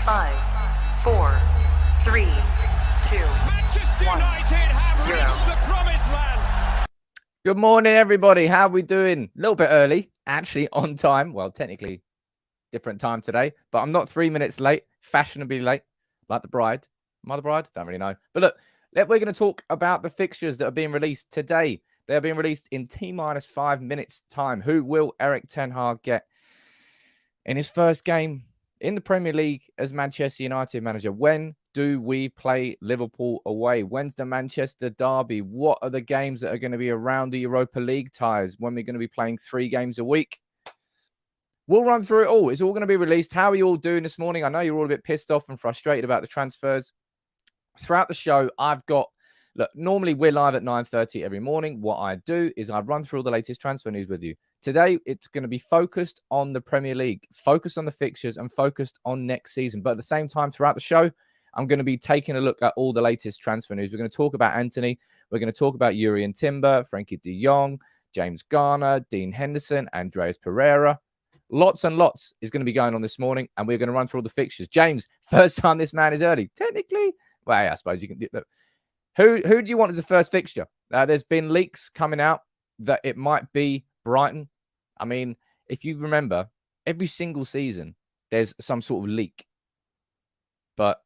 5, 4, 3, 2, 1, Manchester United have 0. reached the promised land. Good morning, everybody. How are we doing? A little bit early, actually on time. Well, technically, different time today, but I'm not 3 minutes late, fashionably late, like the bride. Am I the bride? Don't really know. But look, we're going to talk about the fixtures that are being released today. They are being released in T-minus 5 minutes time. Who will Erik ten Hag get in his first game in the Premier League as Manchester United manager? When do we play Liverpool away? When's the Manchester derby? What are the games that are going to be around the Europa League ties when we're going to be playing 3 games a week? We'll run through it all. It's all going to be released. How are you all doing this morning? I know you're all a bit pissed off and frustrated about the transfers. Throughout the show, look, normally we're live at 9:30 every morning. What I do is I run through all the latest transfer news with you. Today, it's going to be focused on the Premier League, focused on the fixtures and focused on next season. But at the same time, throughout the show, I'm going to be taking a look at all the latest transfer news. We're going to talk about Antony. We're going to talk about Jurrien Timber, Frankie de Jong, James Garner, Dean Henderson, Andreas Pereira. Lots and lots is going to be going on this morning, and we're going to run through all the fixtures. James, first time this man is early. Technically, well, yeah, I suppose you can do that. Who do you want as the first fixture? There's been leaks coming out that it might be Brighton. I mean, if you remember, every single season, there's some sort of leak. But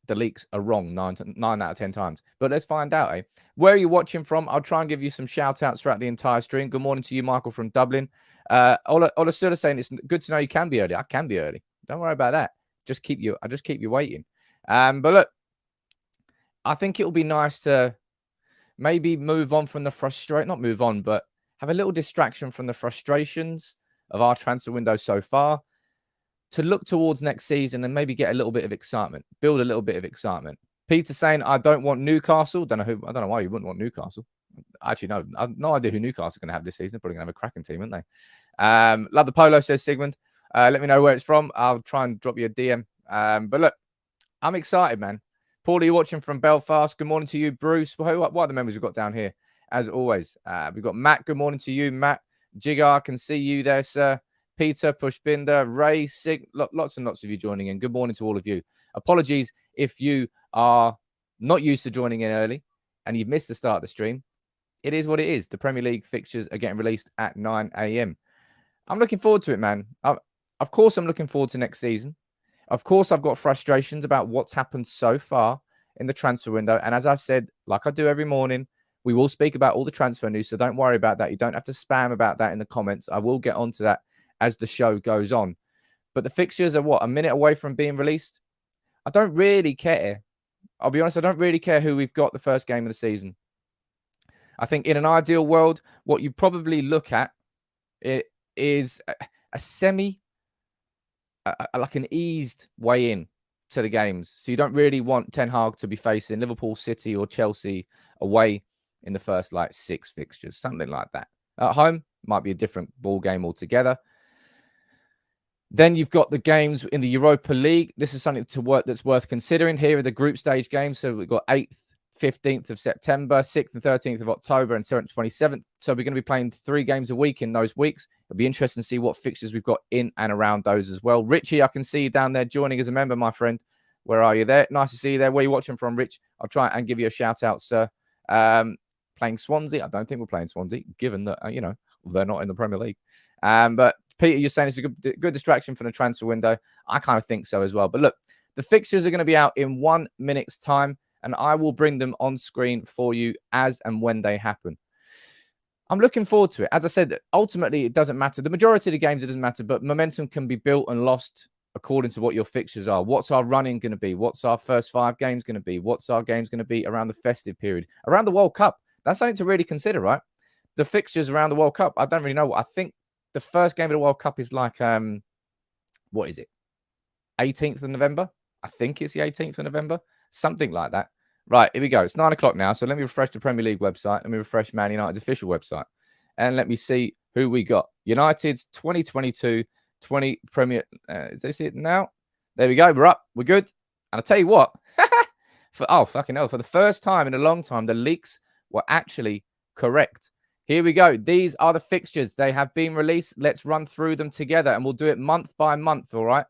the leaks are wrong 9 out of 10 times. But let's find out, eh? Where are you watching from? I'll try and give you some shout-outs throughout the entire stream. Good morning to you, Michael, from Dublin. Ola Sula saying it's good to know you can be early. I can be early. Don't worry about that. I just keep you waiting. But look, I think it'll be nice to maybe move on from the not move on, but have a little distraction from the frustrations of our transfer window so far to look towards next season and maybe get a little bit of excitement, build a little bit of excitement. Peter saying, I don't want Newcastle. I don't know why you wouldn't want Newcastle. Actually, no, I have no idea who Newcastle are going to have this season. They're probably going to have a cracking team, aren't they? Love the polo, says Sigmund. Let me know where it's from. I'll try and drop you a DM. But look, I'm excited, man. Paul, are you watching from Belfast? Good morning to you, Bruce. What are the members we've got down here? As always, we've got Matt. Good morning to you, Matt. Jigger, I can see you there, sir. Peter, Pushbinder, Ray, Sig, lots and lots of you joining in. Good morning to all of you. Apologies if you are not used to joining in early and you've missed the start of the stream. It is what it is. The Premier League fixtures are getting released at 9 a.m. I'm looking forward to it, man. Of course, I'm looking forward to next season. Of course, I've got frustrations about what's happened so far in the transfer window. And as I said, like I do every morning, we will speak about all the transfer news. So don't worry about that. You don't have to spam about that in the comments. I will get onto that as the show goes on. But the fixtures are a minute away from being released? I don't really care. I'll be honest, I don't really care who we've got the first game of the season. I think in an ideal world, what you probably look at is a semi, like an eased way in to the games. So you don't really want Ten Hag to be facing Liverpool, City or Chelsea away in the first 6 fixtures, something like that. At home, might be a different ball game altogether. Then you've got the games in the Europa League. This is something that's worth considering. Here are the group stage games. So we've got 8th, 15th of September, 6th and 13th of October, and 7th, 27th. So we're going to be playing 3 games a week in those weeks. It'll be interesting to see what fixtures we've got in and around those as well. Richie, I can see you down there joining as a member, my friend. Where are you there? Nice to see you there. Where are you watching from, Rich? I'll try and give you a shout out, sir. Playing Swansea. I don't think we're playing Swansea, given that, they're not in the Premier League. But Peter, you're saying it's a good distraction from the transfer window. I kind of think so as well. But look, the fixtures are going to be out in 1 minute's time, and I will bring them on screen for you as and when they happen. I'm looking forward to it. As I said, ultimately, it doesn't matter. The majority of the games, it doesn't matter, but momentum can be built and lost according to what your fixtures are. What's our running going to be? What's our first 5 games going to be? What's our games going to be around the festive period? Around the World Cup. That's something to really consider, right? The fixtures around the World Cup. I don't really know. I think the first game of the World Cup is what is it? 18th of November? I think it's the 18th of November. Something like that. Right, here we go. It's 9 o'clock now. So let me refresh the Premier League website. Let me refresh Man United's official website. And let me see who we got. United's 2022-20 Premier. Is this it now? There we go. We're up. We're good. And I'll tell you what. Fucking hell. For the first time in a long time, the leaks were actually correct. Here we go. These are the fixtures. They have been released. Let's run through them together, and we'll do it month by month, all right?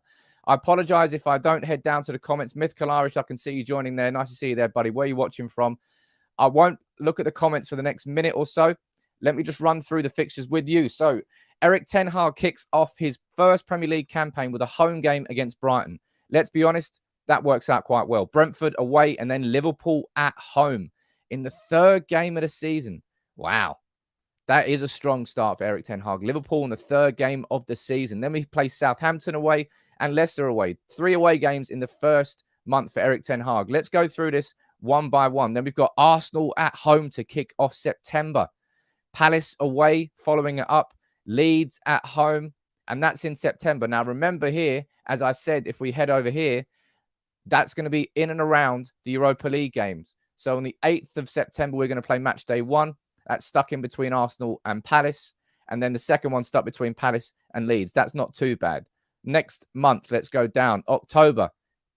I apologize if I don't head down to the comments. Mythical Irish, I can see you joining there. Nice to see you there, buddy. Where are you watching from? I won't look at the comments for the next minute or so. Let me just run through the fixtures with you. So, Erik ten Hag kicks off his first Premier League campaign with a home game against Brighton. Let's be honest, that works out quite well. Brentford away and then Liverpool at home in the third game of the season. Wow. That is a strong start for Erik ten Hag. Liverpool in the third game of the season. Then we play Southampton away and Leicester away. 3 away games in the first month for Erik ten Hag. Let's go through this one by one. Then we've got Arsenal at home to kick off September. Palace away, following it up. Leeds at home, and that's in September. Now, remember here, as I said, if we head over here, that's going to be in and around the Europa League games. So on the 8th of September, we're going to play match day 1. That's stuck in between Arsenal and Palace. And then the second one stuck between Palace and Leeds. That's not too bad. Next month, let's go down. October,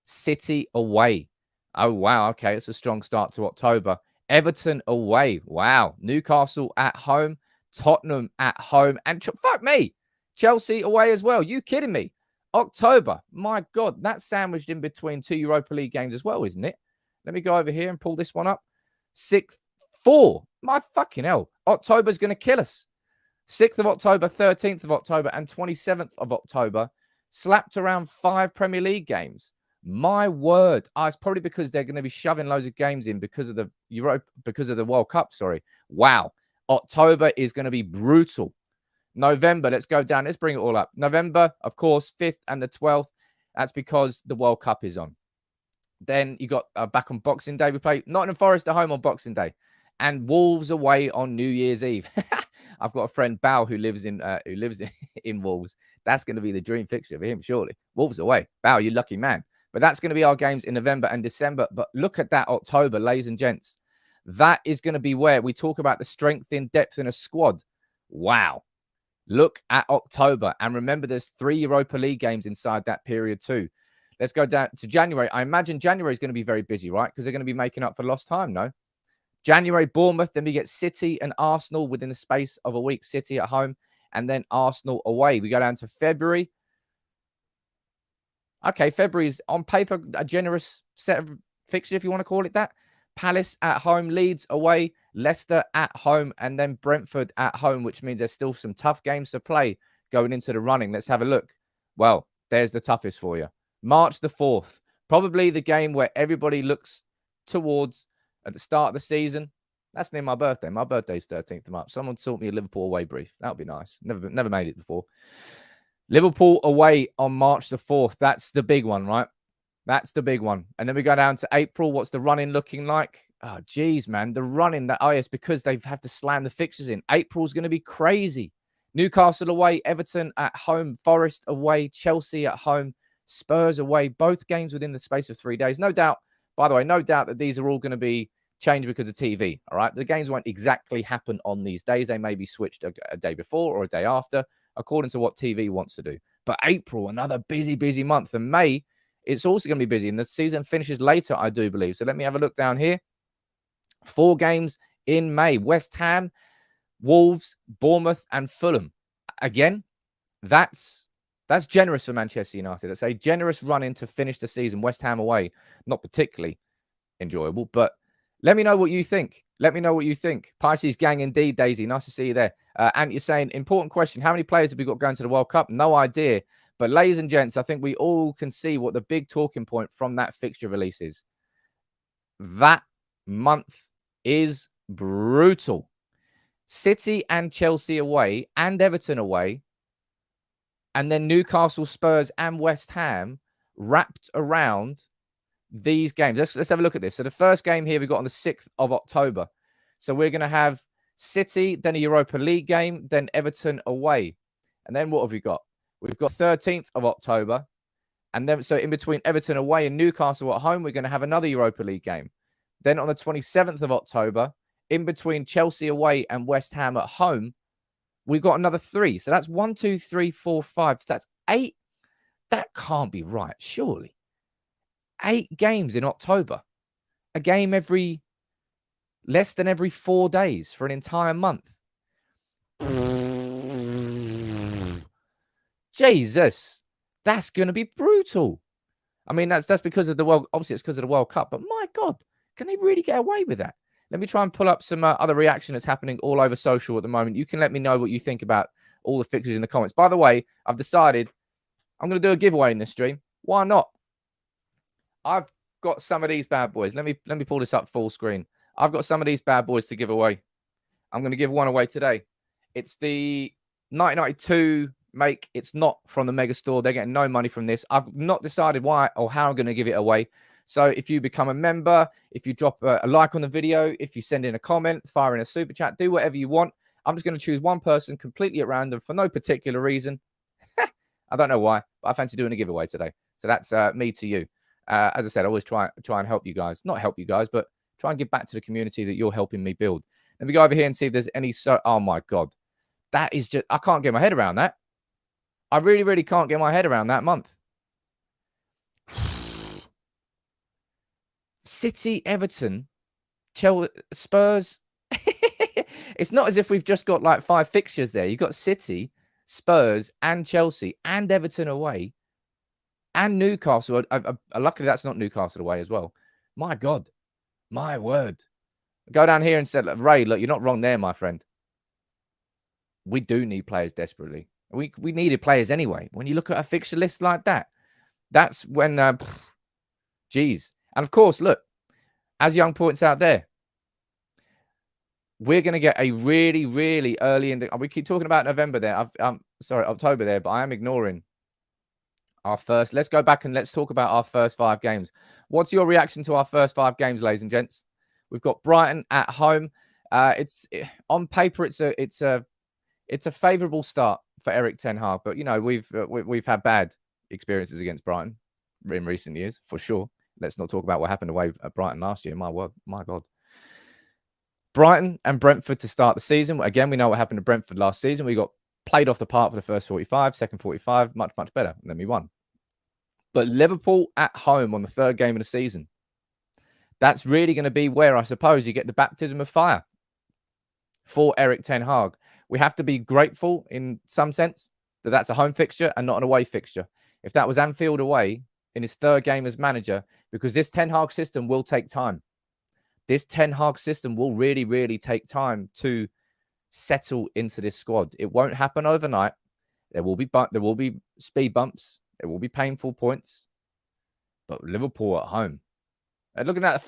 City away. Oh, wow. Okay, it's a strong start to October. Everton away. Wow. Newcastle at home. Tottenham at home. And fuck me, Chelsea away as well. You kidding me? October. My God, that's sandwiched in between 2 Europa League games as well, isn't it? Let me go over here and pull this one up. 6th, 4. My fucking hell. October's going to kill us. 6th of October, 13th of October, and 27th of October. Slapped around 5 Premier League games. My word. It's probably because they're going to be shoving loads of games in because of the World Cup. Sorry. Wow. October is going to be brutal. November, let's go down. Let's bring it all up. November, of course, 5th and the 12th. That's because the World Cup is on. Then you got back on Boxing Day. We play Nottingham Forest at home on Boxing Day. And Wolves away on New Year's Eve. I've got a friend, Bao, who lives in Wolves. That's going to be the dream fixture for him, surely. Wolves away. Bao, you lucky man. But that's going to be our games in November and December. But look at that October, ladies and gents. That is going to be where we talk about the strength in depth in a squad. Wow. Look at October. And remember, there's 3 Europa League games inside that period too. Let's go down to January. I imagine January is going to be very busy, right? Because they're going to be making up for lost time, no? January, Bournemouth. Then we get City and Arsenal within the space of a week. City at home and then Arsenal away. We go down to February. Okay, February is on paper a generous set of fixtures, if you want to call it that. Palace at home, Leeds away, Leicester at home, and then Brentford at home, which means there's still some tough games to play going into the running. Let's have a look. Well, there's the toughest for you. March the 4th, probably the game where everybody looks towards at the start of the season. That's near my birthday. My birthday's 13th of March. Someone sort me a Liverpool away brief. That would be nice. Never made it before. Liverpool away on March the 4th. That's the big one, right? That's the big one. And then we go down to April. What's the running looking like? Oh, geez, man. The running, yes, because they've had to slam the fixtures in. April's going to be crazy. Newcastle away, Everton at home, Forest away, Chelsea at home, Spurs away. Both games within the space of 3 days. No doubt, by the way, no doubt that these are all going to be changed because of TV, all right? The games won't exactly happen on these days. They may be switched a day before or a day after, according to what TV wants to do. But April, another busy month. And May, it's also going to be busy. And the season finishes later, I do believe. So let me have a look down here. 4 games in May. West Ham, Wolves, Bournemouth, and Fulham. Again, that's generous for Manchester United. It's a generous run-in to finish the season. West Ham away, not particularly enjoyable. But let me know what you think. Let me know what you think. Pisces gang indeed, Daisy. Nice to see you there. And you're saying, important question. How many players have we got going to the World Cup? No idea. But ladies and gents, I think we all can see what the big talking point from that fixture release is. That month is brutal. City and Chelsea away and Everton away. And then Newcastle, Spurs and West Ham wrapped around these games. Let's have a look at this. So the first game here we got on the 6th of October. So we're going to have City, then a Europa League game, then Everton away. And then what have we got? We've got 13th of October. And then, so in between Everton away and Newcastle at home, we're going to have another Europa League game. Then on the 27th of October, in between Chelsea away and West Ham at home, we've got another 3. So that's 1, 2, 3, 4, 5. So that's 8. That can't be right, surely. 8 games in October. A game less than every 4 days for an entire month. Jesus. That's going to be brutal. I mean, that's because of the World. Obviously, it's because of the World Cup. But my God, can they really get away with that? Let me try and pull up some other reaction that's happening all over social at the moment. You can let me know what you think about all the fixtures in the comments. By the way, I've decided I'm going to do a giveaway in this stream. Why not? I've got some of these bad boys. Let me pull this up full screen. I've got some of these bad boys to give away. I'm going to give one away today. It's the 1992 make. It's not from the Mega Store. They're getting no money from this. I've not decided why or how I'm going to give it away. So if you become a member, if you drop a like on the video, if you send in a comment, fire in a super chat, do whatever you want. I'm just going to choose one person completely at random for no particular reason. I don't know why, but I fancy doing a giveaway today. So that's me to you. As I said, I always try and help you guys. Not help you guys, but try and give back to the community that you're helping me build. Let me go over here and see if there's any. Oh, my God. That is just, I can't get my head around that. I really, really can't get my head around that month. City, Everton, Chelsea, Spurs. It's not as if we've just got like 5 fixtures there. You've got City, Spurs, and Chelsea, and Everton away, and Newcastle. Luckily, that's not Newcastle away as well. My God. My word. Go down here and say, Ray, look, you're not wrong there, my friend. We do need players desperately. We needed players anyway. When you look at a fixture list like that, that's when, geez. And of course, look, as Young points out there, we're going to get a really, really early in the. We keep talking about November there. Sorry, October there, but I am ignoring our first. Let's go back and let's talk about our first 5 games. What's your reaction to our first 5 games, ladies and gents? We've got Brighton at home. It's on paper, it's a favourable start for Erik ten Hag, but you know we've had bad experiences against Brighton in recent years for sure. Let's not talk about what happened away at Brighton last year. My word, my God. Brighton and Brentford to start the season. Again, we know what happened to Brentford last season. We got played off the park for the first 45, second 45, much, much better. And then we won. But Liverpool at home on the 3rd game of the season. That's really going to be where I suppose you get the baptism of fire for Erik ten Hag. We have to be grateful in some sense that that's a home fixture and not an away fixture. If that was Anfield away in his 3rd game as manager, because this Ten Hag system will take time. This Ten Hag system will really, really take time to settle into this squad. It won't happen overnight. There will be speed bumps. There will be painful points. But Liverpool at home. And looking at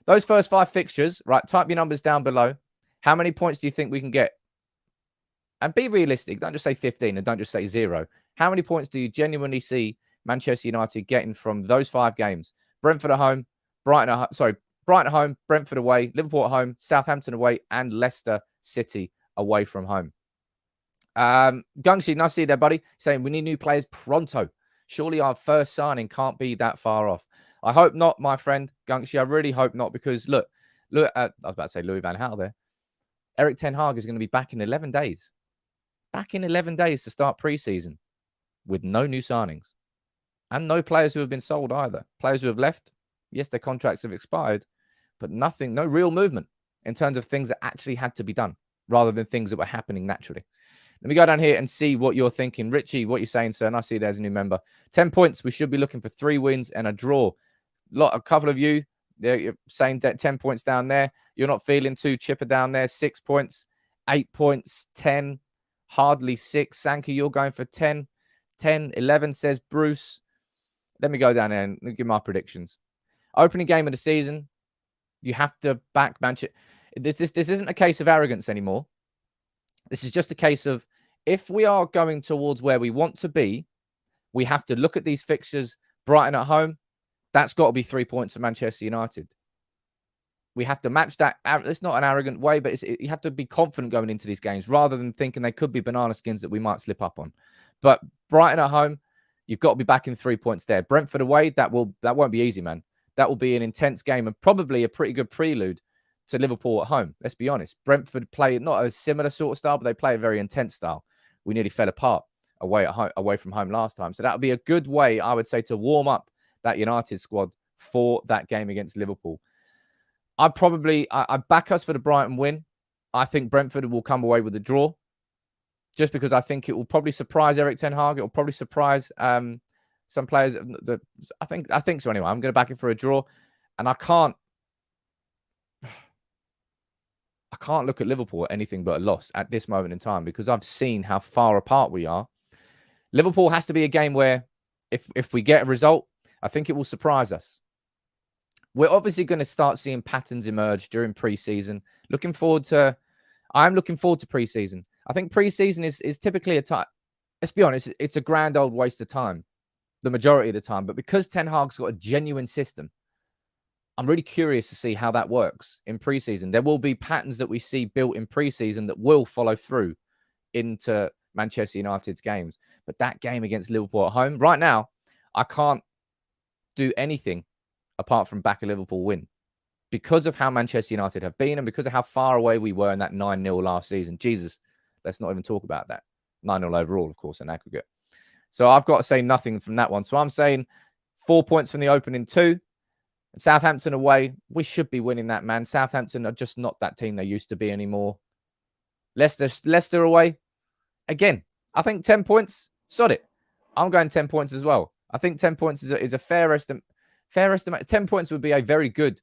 those first 5 fixtures, right? Type your numbers down below. How many points do you think we can get? And be realistic. Don't just say 15 and don't just say 0. How many points do you genuinely see Manchester United getting from those 5 games? Brentford at home, Brighton at home, Brentford away, Liverpool at home, Southampton away, and Leicester City away from home. Gungshi, nice to see you there, buddy. Saying we need new players pronto. Surely our first signing can't be that far off. I hope not, my friend Gungshi. I really hope not, because look. I was about to say Louis van Gaal there. Erik ten Hag is going to be back in 11 days. Back in 11 days to start preseason with no new signings and no players who have been sold either. Players who have left, yes, their contracts have expired, but nothing, no real movement in terms of things that actually had to be done rather than things that were happening naturally. Let me go down here and see what you're thinking. Richie, what you're saying, sir? And I see there's a new member. 10 points. We should be looking for 3 wins and a draw. A couple of you, you're saying that 10 points down there. You're not feeling too chipper down there. 6 points, 8 points, 10, hardly 6. Sanka, you're going for 10. 10, 11, says Bruce. Let me go down there and give my predictions. Opening game of the season, you have to back Manchester. This isn't a case of arrogance anymore. This is just a case of, if we are going towards where we want to be, we have to look at these fixtures. Brighton at home, that's got to be 3 points for Manchester United. We have to match that. It's not an arrogant way, but you have to be confident going into these games rather than thinking they could be banana skins that we might slip up on. But Brighton at home, you've got to be back in 3 points there. Brentford away, that won't be easy, man. That will be an intense game and probably a pretty good prelude to Liverpool at home. Let's be honest. Brentford play not a similar sort of style, but they play a very intense style. We nearly fell apart away from home last time. So that would be a good way, I would say, to warm up that United squad for that game against Liverpool. I back us for the Brighton win. I think Brentford will come away with a draw, just because I think it will probably surprise Erik ten Hag. It will probably surprise some players. I think so anyway. I'm going to back it for a draw, and I can't look at Liverpool at anything but a loss at this moment in time because I've seen how far apart we are. Liverpool has to be a game where if we get a result, I think it will surprise us. We're obviously going to start seeing patterns emerge during pre-season. I'm looking forward to pre-season. I think pre-season is typically a time. Let's be honest, it's a grand old waste of time, the majority of the time. But because Ten Hag's got a genuine system, I'm really curious to see how that works in pre-season. There will be patterns that we see built in pre-season that will follow through into Manchester United's games. But that game against Liverpool at home, right now, I can't do anything apart from back a Liverpool win because of how Manchester United have been and because of how far away we were in that 9-0 last season. Jesus, let's not even talk about that. 9-0 overall, of course, in aggregate. So I've got to say nothing from that one. So I'm saying 4 points from the opening 2. Southampton away, we should be winning that, man. Southampton are just not that team they used to be anymore. Leicester away, again, I think 10 points, sod it. I'm going 10 points as well. I think 10 points is a fair estimate. 10 points would be a very good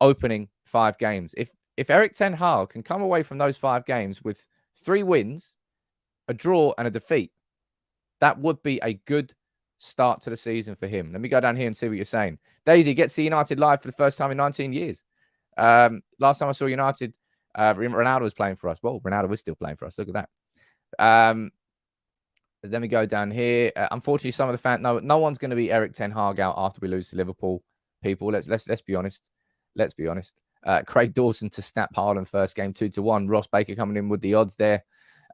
opening 5 games. If Erik ten Hag can come away from those 5 games with 3 wins, a draw and a defeat, that would be a good start to the season for him. Let me go down here and see what you're saying. Daisy gets to United live for the first time in 19 years. Last time I saw United, Ronaldo was playing for us. Well, Ronaldo was still playing for us. Look at that. Let me go down here. Unfortunately, some of the fans, no one's going to be Erik ten Hag out after we lose to Liverpool. People, let's be honest. Let's be honest. Craig Dawson to snap Haaland first game 2-1. Ross Baker coming in with the odds there.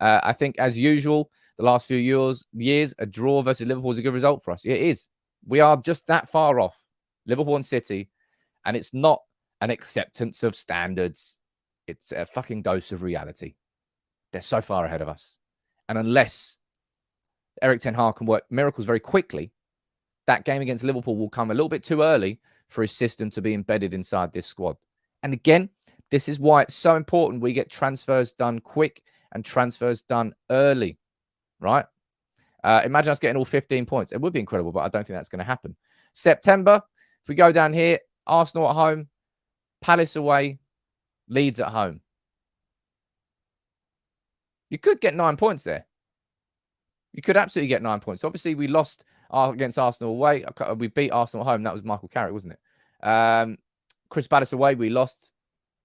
I think as usual, the last few years, a draw versus Liverpool is a good result for us. It is. We are just that far off Liverpool and City, and it's not an acceptance of standards. It's a fucking dose of reality. They're so far ahead of us. And unless Erik ten Hag can work miracles very quickly, that game against Liverpool will come a little bit too early for his system to be embedded inside this squad. And again, this is why it's so important we get transfers done quick and transfers done early, right? Imagine us getting all 15 points. It would be incredible, but I don't think that's going to happen. September, if we go down here, Arsenal at home, Palace away, Leeds at home. You could get 9 points there. You could absolutely get 9 points. Obviously, we lost against Arsenal away. We beat Arsenal at home. That was Michael Carrick, wasn't it? Crystal Palace away, we lost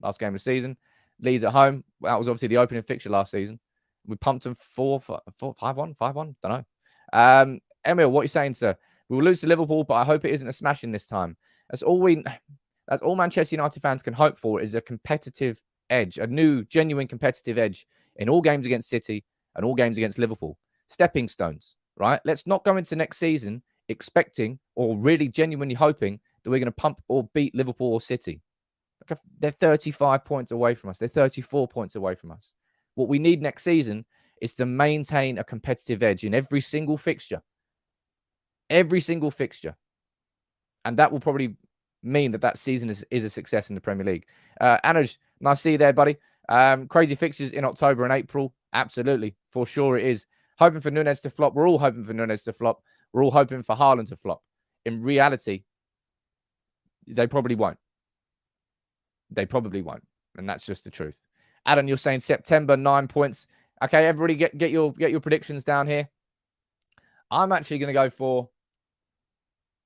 last game of the season. Leeds at home. That was obviously the opening fixture last season. We pumped them 5-1. Don't know. Emil, what are you saying, sir? We will lose to Liverpool, but I hope it isn't a smashing this time. That's all Manchester United fans can hope for is a competitive edge, a new, genuine competitive edge in all games against City and all games against Liverpool. Stepping stones, right? Let's not go into next season expecting or really genuinely hoping that we're going to pump or beat Liverpool or City. They're 35 points away from us. They're 34 points away from us. What we need next season is to maintain a competitive edge in every single fixture. Every single fixture. And that will probably mean that season is a success in the Premier League. Anuj, nice to see you there, buddy. Crazy fixtures in October and April. Absolutely. For sure it is. Hoping for Núñez to flop. We're all hoping for Núñez to flop. We're all hoping for Haaland to flop. In reality, they probably won't. They probably won't. And that's just the truth. Adam, you're saying September, 9 points. Okay, everybody get your predictions down here. I'm actually going to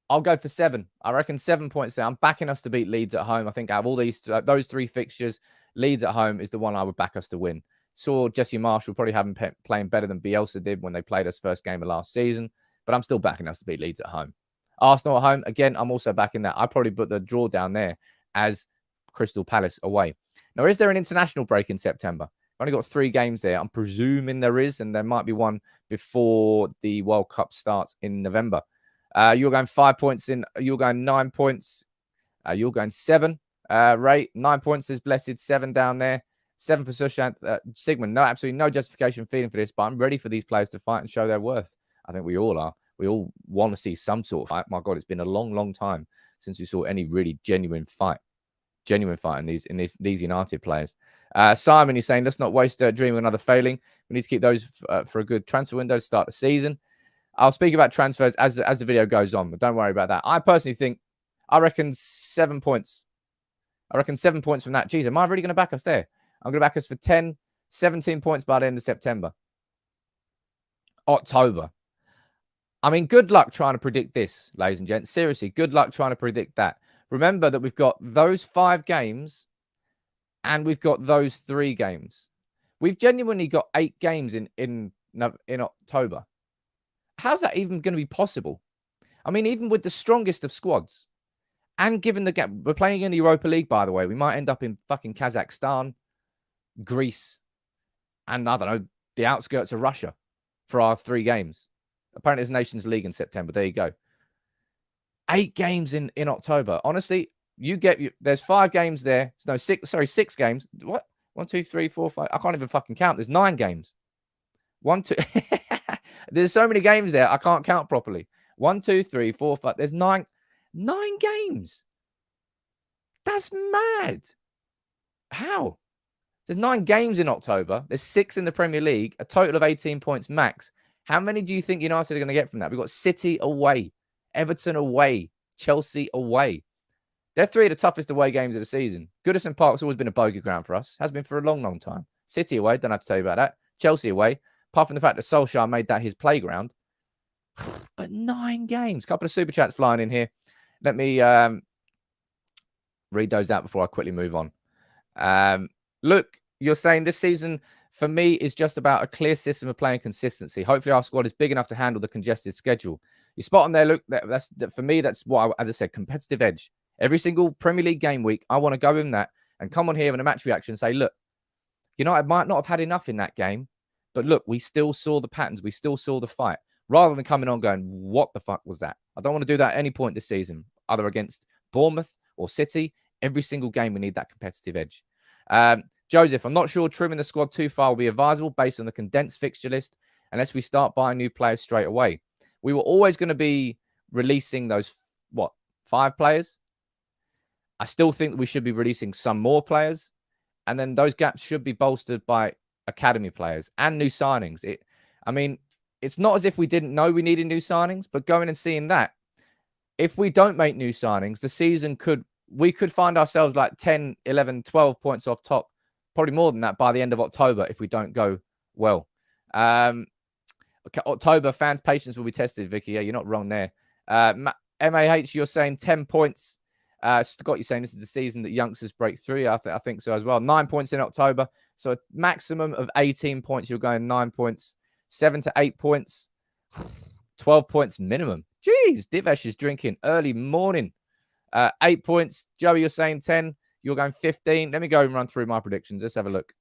I'll go for 7. I reckon 7 points there. I'm backing us to beat Leeds at home. I think out of all those 3 fixtures, Leeds at home is the one I would back us to win. Saw Jesse Marshall probably having playing better than Bielsa did when they played us first game of last season, but I'm still backing us to beat Leeds at home. Arsenal at home, again, I'm also backing that. I probably put the draw down there as Crystal Palace away. Now, is there an international break in September? I've only got 3 games there. I'm presuming there is, and there might be one before the World Cup starts in November. You're going 5 points in. You're going 9 points. You're going 7. Ray, 9 points is blessed. 7 down there. 7 for Sushant. Sigmund, absolutely no justification feeling for this, but I'm ready for these players to fight and show their worth. I think we all are. We all want to see some sort of fight. My God, it's been a long, long time since we saw any really genuine fight in these United players. Simon, you're saying let's not waste a dream of another failing. We need to keep those for a good transfer window to start the season. I'll speak about transfers as the video goes on, but don't worry about that. I personally think, I reckon 7 points. I reckon 7 points from that. Jeez, am I really going to back us there? I'm going to back us for 10, 17 points by the end of September. October. I mean, good luck trying to predict this, ladies and gents. Seriously, good luck trying to predict that. Remember that we've got those 5 games and we've got those 3 games. We've genuinely got 8 games in October. How's that even going to be possible? I mean, even with the strongest of squads, and given the gap, we're playing in the Europa League, by the way. We might end up in fucking Kazakhstan, Greece, and I don't know, the outskirts of Russia for our 3 games. Apparently, there's Nations League in September. There you go. 8 games in October. Honestly, there's 5 games there. No, 6 games. What? 1, 2, 3, 4, 5. I can't even fucking count. There's 9 games. 1, 2. There's so many games there. I can't count properly. 1, 2, 3, 4, 5. There's 9 games. That's mad. How? There's 9 games in October. There's 6 in the Premier League, a total of 18 points max. How many do you think United are going to get from that? We've got City away, Everton away, Chelsea away. They're 3 of the toughest away games of the season. Goodison Park's always been a bogey ground for us. Has been for a long, long time. City away, don't have to tell you about that. Chelsea away, apart from the fact that Solskjaer made that his playground. But 9 games. Couple of super chats flying in here. Let me read those out before I quickly move on. Look, you're saying this season for me is just about a clear system of playing consistency. Hopefully our squad is big enough to handle the congested schedule. You spot on there. Look, for me, that's what, as I said, competitive edge. Every single Premier League game week, I want to go in that and come on here in a match reaction and say, look, United might not have had enough in that game, but look, we still saw the patterns. We still saw the fight. Rather than coming on going, what the fuck was that? I don't want to do that at any point this season, either against Bournemouth or City. Every single game, we need that competitive edge. Joseph, I'm not sure trimming the squad too far will be advisable based on the condensed fixture list unless we start buying new players straight away. We were always going to be releasing those, 5 players? I still think that we should be releasing some more players. And then those gaps should be bolstered by academy players and new signings. It's not as if we didn't know we needed new signings, but going and seeing that, if we don't make new signings, the season we could find ourselves like 10, 11, 12 points off top, probably more than that by the end of October if we don't go well. October, fans' patience will be tested, Vicky. Yeah, you're not wrong there. MAH, you're saying 10 points. Scott, you're saying this is the season that youngsters break through. I think so as well. 9 points in October. So a maximum of 18 points. You're going 9 points. 7 to 8 points. 12 points minimum. Jeez, Divesh is drinking early morning. 8 points. Joey, you're saying 10. You're going 15. Let me go and run through my predictions. Let's have a look.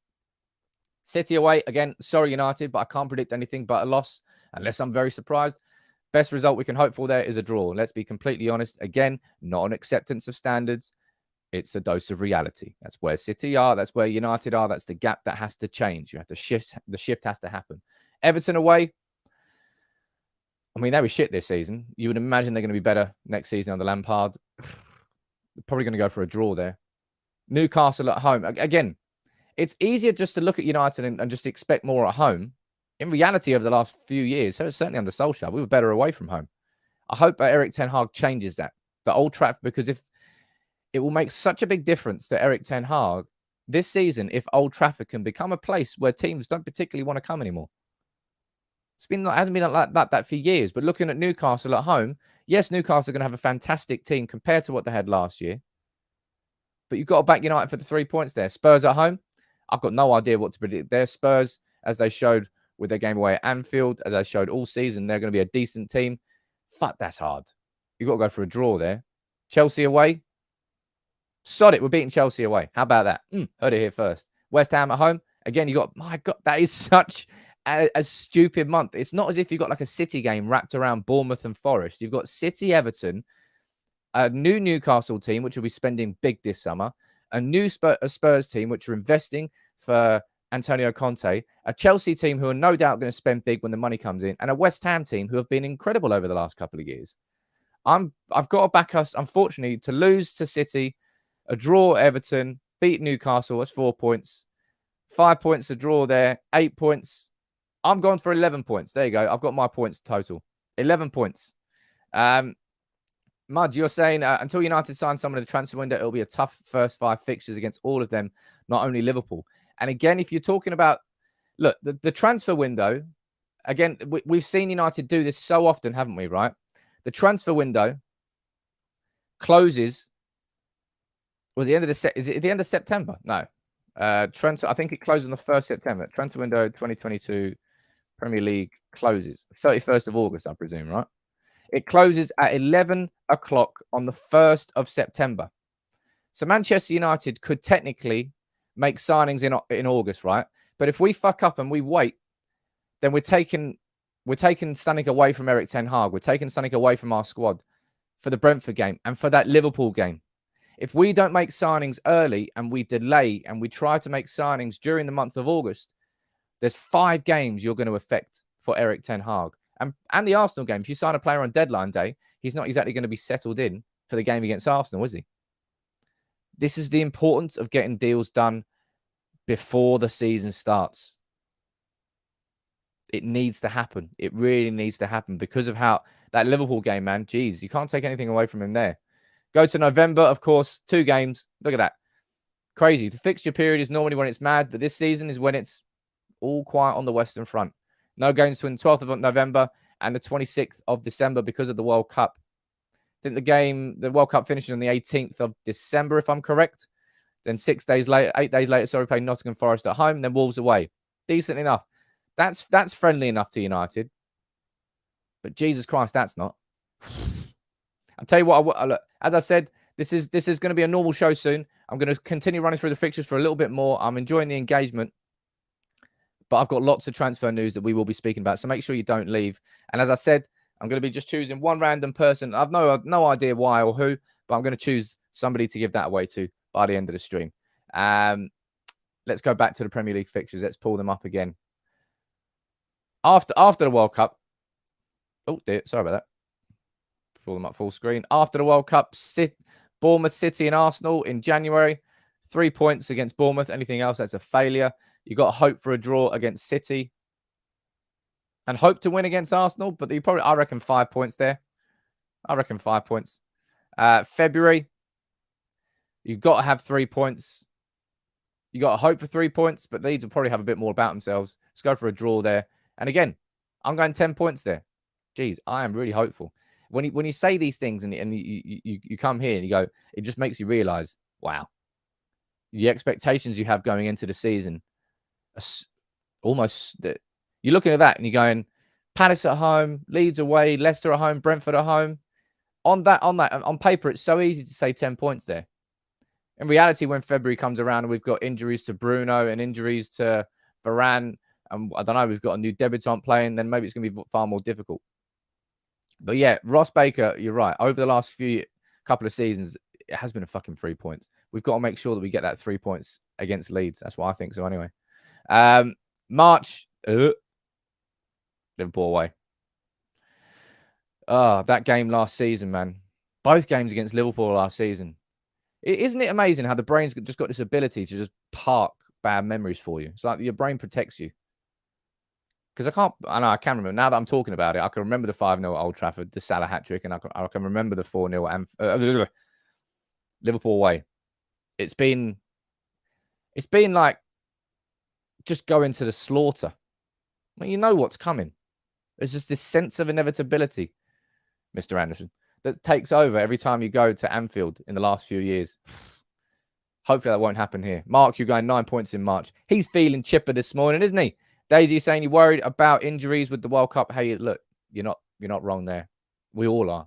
City away. Again, sorry, United, but I can't predict anything but a loss unless I'm very surprised. Best result we can hope for there is a draw. Let's be completely honest. Again, not an acceptance of standards. It's a dose of reality. That's where City are. That's where United are. That's the gap that has to change. You have to shift. The shift has to happen. Everton away. I mean, they were shit this season. You would imagine they're going to be better next season under Lampard. They're probably going to go for a draw there. Newcastle at home. Again, it's easier just to look at United and just expect more at home. In reality, over the last few years, certainly under Solskjaer, we were better away from home. I hope Eric Ten Hag changes that. The Old Trafford, because if it will make such a big difference to Eric Ten Hag this season if Old Trafford can become a place where teams don't particularly want to come anymore. Hasn't been like that for years. But looking at Newcastle at home, yes, Newcastle are going to have a fantastic team compared to what they had last year. But you've got to back United for the 3 points there. Spurs at home, I've got no idea what to predict there. Spurs, as they showed with their game away at Anfield, as I showed all season, they're going to be a decent team. Fuck, that's hard. You've got to go for a draw there. Chelsea away. Sod it, we're beating Chelsea away. How about that? Heard it here first. West Ham at home. Again, you got, my God, that is such a stupid month. It's not as if you've got like a City game wrapped around Bournemouth and Forest. You've got City, Everton, a new Newcastle team, which will be spending big this summer, a new Spurs team, which are investing for Antonio Conte, a Chelsea team who are no doubt going to spend big when the money comes in, and a West Ham team who have been incredible over the last couple of years. I've got to back us, unfortunately, to lose to City, a draw Everton, beat Newcastle, that's 4 points, 5 points a draw there, 8 points. I'm going for 11 points. There you go. I've got my points total. 11 points. Mudge, you're saying until United sign someone in the transfer window, it'll be a tough first 5 fixtures against all of them, not only Liverpool. And again, if you're talking about, look, the transfer window, again, we've seen United do this so often, haven't we, right? The transfer window closes, was the end of is it the end of September? No. Transfer, I think it closes on the 1st September. Transfer window 2022 Premier League closes 31st of August, I presume, right? It closes at 11 o'clock on the 1st of September. So Manchester United could technically make signings in August, right? But if we fuck up and we wait, then we're taking something away from Erik ten Hag. We're taking something away from our squad for the Brentford game and for that Liverpool game. If we don't make signings early and we delay and we try to make signings during the month of August, there's 5 games you're going to affect for Erik ten Hag. And the Arsenal game, if you sign a player on deadline day, he's not exactly going to be settled in for the game against Arsenal, is he? This is the importance of getting deals done before the season starts. It needs to happen. It really needs to happen because of how that Liverpool game, man, geez, you can't take anything away from him there. Go to November, of course, 2 games. Look at that. Crazy. The fixture period is normally when it's mad, but this season is when it's all quiet on the Western Front. No games between the 12th of November and the 26th of December because of the World Cup. I think the World Cup finishes on the 18th of December, if I'm correct. Then 8 days later, play Nottingham Forest at home, then Wolves away. Decent enough. That's friendly enough to United. But Jesus Christ, that's not. I'll tell you what, look, as I said, this is going to be a normal show soon. I'm going to continue running through the fixtures for a little bit more. I'm enjoying the engagement. But I've got lots of transfer news that we will be speaking about. So make sure you don't leave. And as I said, I'm going to be just choosing one random person. I've no idea why or who, but I'm going to choose somebody to give that away to by the end of the stream. Let's go back to the Premier League fixtures. Let's pull them up again. After the World Cup. Oh, dear. Sorry about that. Pull them up full screen. After the World Cup, Bournemouth, City and Arsenal in January. 3 points against Bournemouth. Anything else, that's a failure. You got to hope for a draw against City and hope to win against Arsenal, but I reckon 5 points there. I reckon 5 points. February, you've got to have 3 points. You got to hope for 3 points, but Leeds will probably have a bit more about themselves. Let's go for a draw there. And again, I'm going 10 points there. Jeez, I am really hopeful. When you say these things and you come here and you go, it just makes you realize, wow, the expectations you have going into the season. Almost, you're looking at that and you're going, Palace at home, Leeds away, Leicester at home, Brentford at home. On paper, it's so easy to say 10 points there. In reality, when February comes around and we've got injuries to Bruno and injuries to Varane, and I don't know, we've got a new debutant playing, then maybe it's going to be far more difficult. But yeah, Ross Baker, you're right. Over the last couple of seasons, it has been a fucking 3 points. We've got to make sure that we get that 3 points against Leeds. That's what I think so anyway. March, Liverpool away. Oh, that game last season, man. Both games against Liverpool last season. Isn't it amazing how the brain's just got this ability to just park bad memories for you? It's like your brain protects you. Because I can remember, now that I'm talking about it, I can remember the 5-0 at Old Trafford, the Salah hat-trick, and I can remember the 4-0 at Liverpool away. It's been like just going to the slaughter. Well, you know what's coming. There's just this sense of inevitability, Mr. Anderson, that takes over every time you go to Anfield in the last few years. Hopefully that won't happen here. Mark, you're going 9 points in March. He's feeling chipper this morning, isn't he? Daisy saying you're worried about injuries with the World Cup. Hey, look, you're not wrong there. We all are.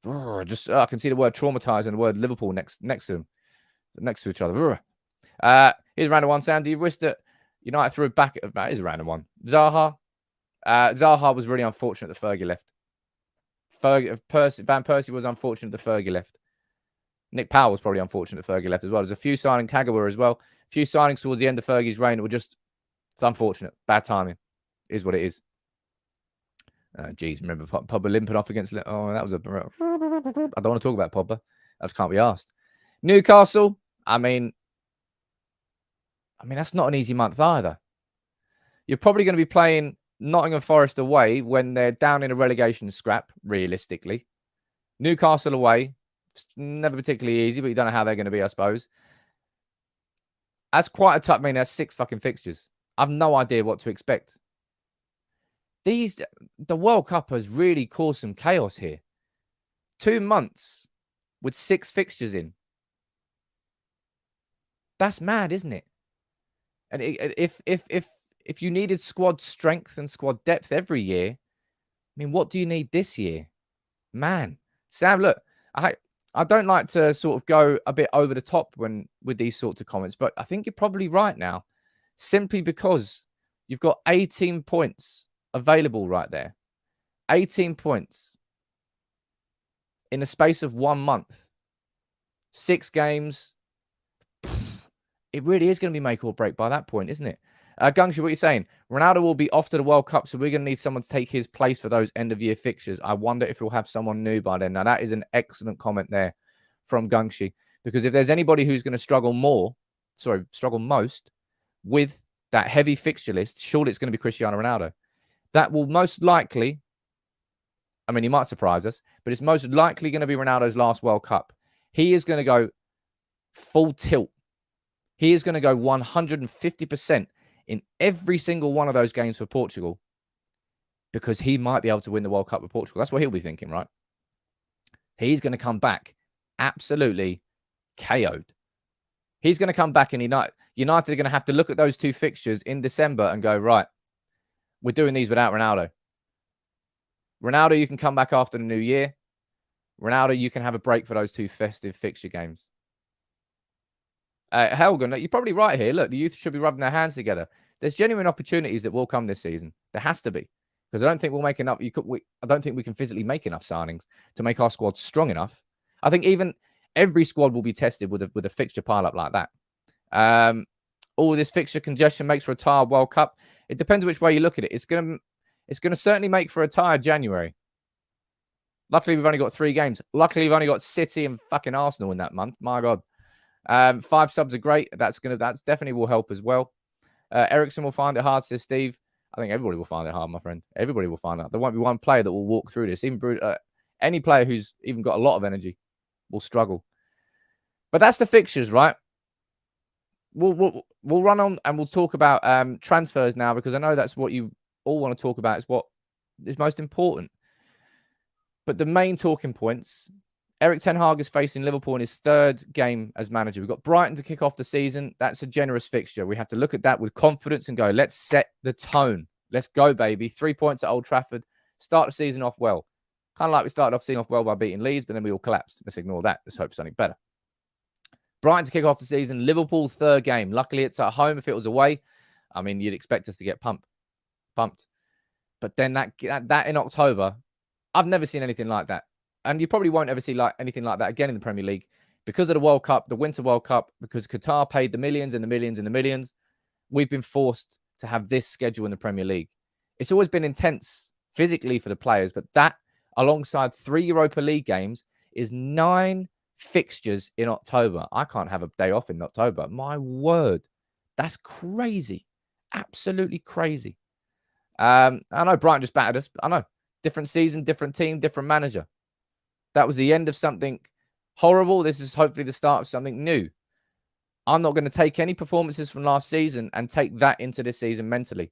I can see the word traumatized and the word Liverpool next to each other. Here's a random one, Sam. Do you wish that United threw back? That is a random one. Zaha. Zaha was really unfortunate that Fergie left. Van Persie was unfortunate that Fergie left. Nick Powell was probably unfortunate that Fergie left as well. There's a few signings, Kagawa as well. A few signings towards the end of Fergie's reign that were just, it's unfortunate. Bad timing. Is what it is. Geez, remember Pogba limping off against... Oh, that was a... I don't want to talk about Pogba. I just can't be asked. Newcastle, I mean, that's not an easy month either. You're probably going to be playing Nottingham Forest away when they're down in a relegation scrap, realistically. Newcastle away, never particularly easy, but you don't know how they're going to be, I suppose. That's quite a tough. I mean, that's 6 fucking fixtures. I've no idea what to expect. The World Cup has really caused some chaos here. 2 months with 6 fixtures in. That's mad, isn't it? And if you needed squad strength and squad depth every year, I mean, what do you need this year? Man, Sam, look, I don't like to sort of go a bit over the top with these sorts of comments, but I think you're probably right now, simply because you've got 18 points available right there. 18 points in the space of 1 month. 6 games. It really is going to be make or break by that point, isn't it? Gungshu, what are you saying? Ronaldo will be off to the World Cup, so we're going to need someone to take his place for those end-of-year fixtures. I wonder if we'll have someone new by then. Now, that is an excellent comment there from Gungshu, because if there's anybody who's going to struggle most with that heavy fixture list, surely it's going to be Cristiano Ronaldo. That will most likely, I mean, he might surprise us, but it's most likely going to be Ronaldo's last World Cup. He is going to go full tilt. He is going to go 150% in every single one of those games for Portugal, because he might be able to win the World Cup with Portugal. That's what he'll be thinking, right? He's going to come back absolutely KO'd. He's going to come back and United are going to have to look at those 2 fixtures in December and go, right, we're doing these without Ronaldo. Ronaldo, you can come back after the new year. Ronaldo, you can have a break for those 2 festive fixture games. Helgen, you're probably right here. Look, the youth should be rubbing their hands together. There's genuine opportunities that will come this season. There has to be, because I don't think we'll make enough. I don't think we can physically make enough signings to make our squad strong enough. I think even every squad will be tested with a fixture pile up like that. All this fixture congestion makes for a tired World Cup. It depends which way you look at it. It's going to certainly make for a tired January. Luckily, we've only got 3 games. Luckily, we've only got City and fucking Arsenal in that month. My God. 5 subs are great. That's definitely will help as well. Ericsson will find it hard, says Steve. I think everybody will find it hard, my friend. Everybody will find it. There won't be one player that will walk through this. Even any player who's even got a lot of energy will struggle. But that's the fixtures, right? We'll run on and we'll talk about transfers now, because I know that's what you all want to talk about. It's what is most important. But the main talking points. Erik ten Hag is facing Liverpool in his 3rd game as manager. We've got Brighton to kick off the season. That's a generous fixture. We have to look at that with confidence and go, let's set the tone. Let's go, baby. 3 points at Old Trafford. Start the season off well. Kind of like we started off the season off well by beating Leeds, but then we all collapsed. Let's ignore that. Let's hope for something better. Brighton to kick off the season. Liverpool 3rd game. Luckily, it's at home. If it was away, I mean, you'd expect us to get pumped. But then that in October, I've never seen anything like that. And you probably won't ever see anything like that again in the Premier League, because of the World Cup, the Winter World Cup, because Qatar paid the millions and the millions and the millions. We've been forced to have this schedule in the Premier League. It's always been intense physically for the players, but that, alongside 3 Europa League games, is 9 fixtures in October. I can't have a day off in October. My word. That's crazy. Absolutely crazy. I know Brighton just battered us. I know. Different season, different team, different manager. That was the end of something horrible. This is hopefully the start of something new. I'm not going to take any performances from last season and take that into this season mentally,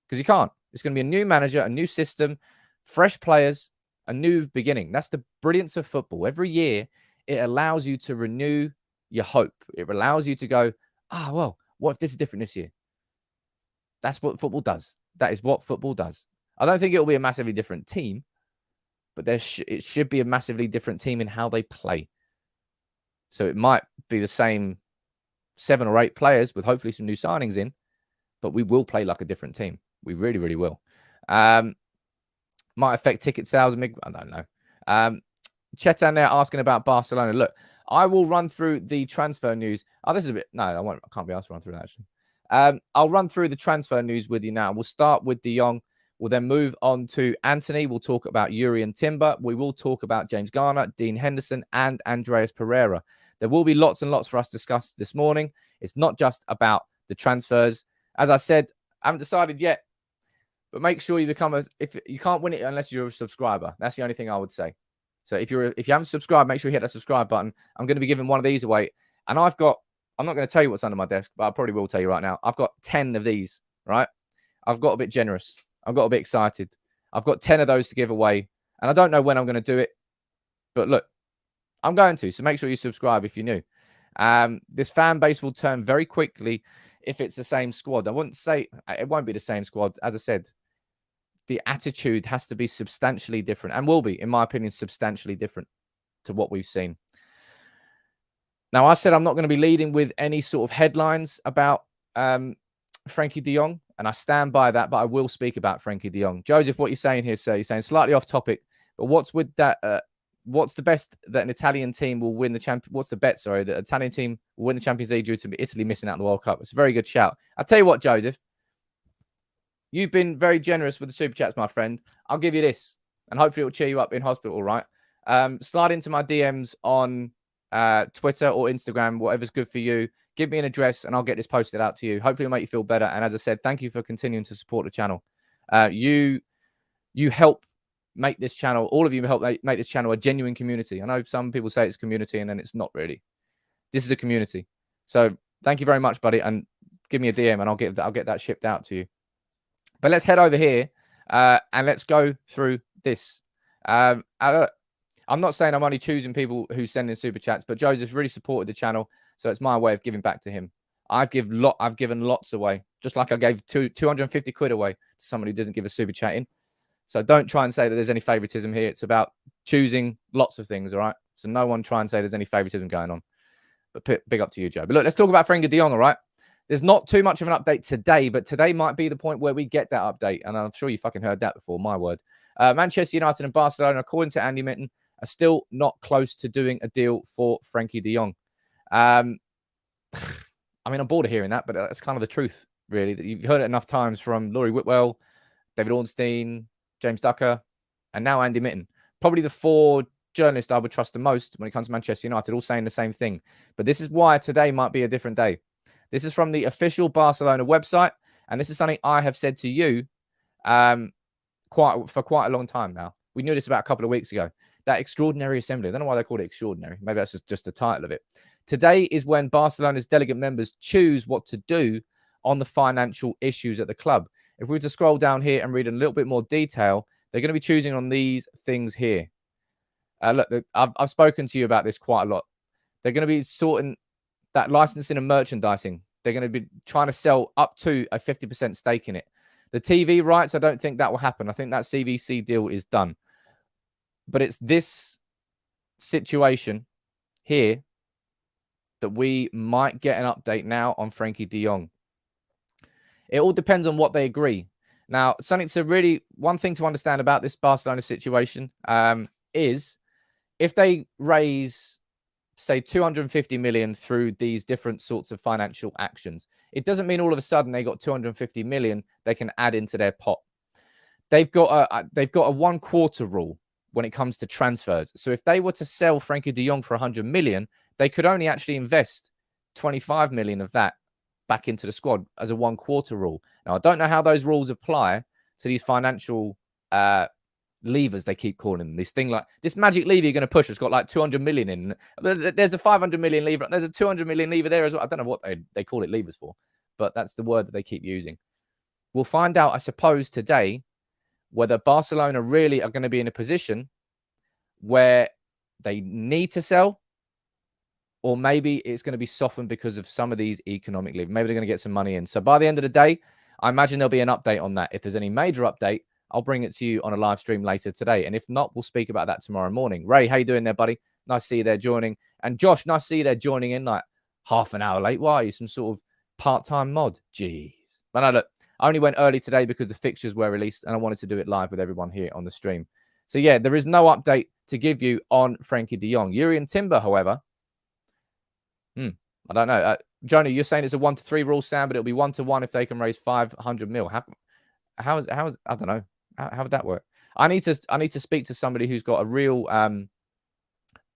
because you can't. It's going to be a new manager, a new system, fresh players, a new beginning. That's the brilliance of football. Every year, it allows you to renew your hope. It allows you to go, well, what if this is different this year? That's what football does. That is what football does. I don't think it will be a massively different team, but it should be a massively different team in how they play. So it might be the same 7 or 8 players with hopefully some new signings in, but we will play like a different team. We really, really will. Might affect ticket sales. I don't know. Chetan there asking about Barcelona. Look, I will run through the transfer news. This is a bit... No, I won't. I can't be asked to run through that, actually. I'll run through the transfer news with you now. We'll start with De Jong. We'll then move on to Anthony. We'll talk about Yuri and Timber. We will talk about James Garner, Dean Henderson, and Andreas Pereira. There will be lots and lots for us to discuss this morning. It's not just about the transfers. As I said, I haven't decided yet But make sure you become if you can't win it unless you're a subscriber. That's the only thing I would say. So if you haven't subscribed, make sure you hit that subscribe button. I'm going to be giving one of these away. And I'm not going to tell you what's under my desk, but I probably will tell you right now. I've got 10 of these, right? I've got a bit generous. I've got a bit excited. I've got 10 of those to give away. And I don't know when I'm going to do it. But look, I'm going to. So make sure you subscribe if you're new. This fan base will turn very quickly if it's the same squad. I wouldn't say it won't be the same squad. As I said, the attitude has to be substantially different and will be, in my opinion, substantially different to what we've seen. Now, I said I'm not going to be leading with any sort of headlines about Frenkie de Jong, and I stand by that, but I will speak about Frenkie de Jong. Joseph, what you're saying here, sir, you're saying slightly off topic, but what's with that? What's the best that an Italian team will win the champion? What's the bet? Sorry, that an Italian team will win the Champions League due to Italy missing out on the World Cup. It's a very good shout. I'll tell you what, Joseph, you've been very generous with the super chats, my friend. I'll give you this, and hopefully it will cheer you up in hospital, right? Slide into my DMs on Twitter or Instagram, whatever's good for you. Give me an address, and I'll get this posted out to you. Hopefully it'll make you feel better. And as I said, thank you for continuing to support the channel. You help make this channel, all of you help make this channel a genuine community. I know some people say it's a community, and then it's not really. This is a community. So thank you very much, buddy, and give me a DM, and I'll get that shipped out to you. But let's head over here and let's go through this. I'm not saying I'm only choosing people who send in super chats, but Joseph's really supported the channel, so it's my way of giving back to him. I've given lots away, just like I gave 250 quid away to someone who doesn't give a super chat in. So don't try and say that there's any favoritism here. It's about choosing lots of things, all right? So no one try and say there's any favoritism going on. But big up to you, Joe. But look, let's talk about Frenkie de Jong, all right? There's not too much of an update today, but today might be the point where we get that update. And I'm sure you fucking heard that before, my word. Manchester United and Barcelona, according to Andy Mitten, are still not close to doing a deal for Frenkie de Jong. I mean, I'm bored of hearing that, but that's kind of the truth, really. You've heard it enough times from Laurie Whitwell, David Ornstein, James Ducker, and now Andy Mitten. Probably the four journalists I would trust the most when it comes to Manchester United, all saying the same thing. But this is why today might be a different day. This is from the official Barcelona website, and this is something I have said to you for quite a long time now. We knew this about a couple of weeks ago. That extraordinary assembly. I don't know why they called it extraordinary. Maybe that's just the title of it. Today is when Barcelona's delegate members choose what to do on the financial issues at the club. If we were to scroll down here and read in a little bit more detail, they're going to be choosing on these things here. Look, I've spoken to you about this quite a lot. They're going to be sorting that licensing and merchandising. They're going to be trying to sell up to a 50% stake in it. The TV rights, I don't think that will happen. I think that CVC deal is done. But it's this situation here that we might get an update now on Frenkie de Jong. It all depends on what they agree. Now, one thing to understand about this Barcelona situation is if they raise, say, 250 million through these different sorts of financial actions, it doesn't mean all of a sudden they got 250 million they can add into their pot. They've got a 1/4 rule when it comes to transfers. So if they were to sell Frenkie de Jong for 100 million, they could only actually invest 25 million of that back into the squad as a 1/4 rule. Now, I don't know how those rules apply to these financial levers they keep calling them. This thing like this magic lever you're going to push has got like 200 million in. There's a 500 million lever. There's a 200 million lever there as well. I don't know what they call it levers for, but that's the word that they keep using. We'll find out, I suppose, today whether Barcelona really are going to be in a position where they need to sell, or maybe it's going to be softened because of some of these economic levers. Maybe they're going to get some money in. So by the end of the day, I imagine there'll be an update on that. If there's any major update, I'll bring it to you on a live stream later today. And if not, we'll speak about that tomorrow morning. Ray, how you doing there, buddy? Nice to see you there joining. And Josh, nice to see you there joining in like half an hour late. Why are you some sort of part-time mod? Jeez. But no, look, I only went early today because the fixtures were released and I wanted to do it live with everyone here on the stream. So yeah, there is no update to give you on Frenkie de Jong. Jurrien Timber, however, I don't know. Joni, you're saying it's a 1-3 rule, Sam, but it'll be 1-1 if they can raise 500 mil. How is I don't know. How would that work? I need to speak to somebody who's got a real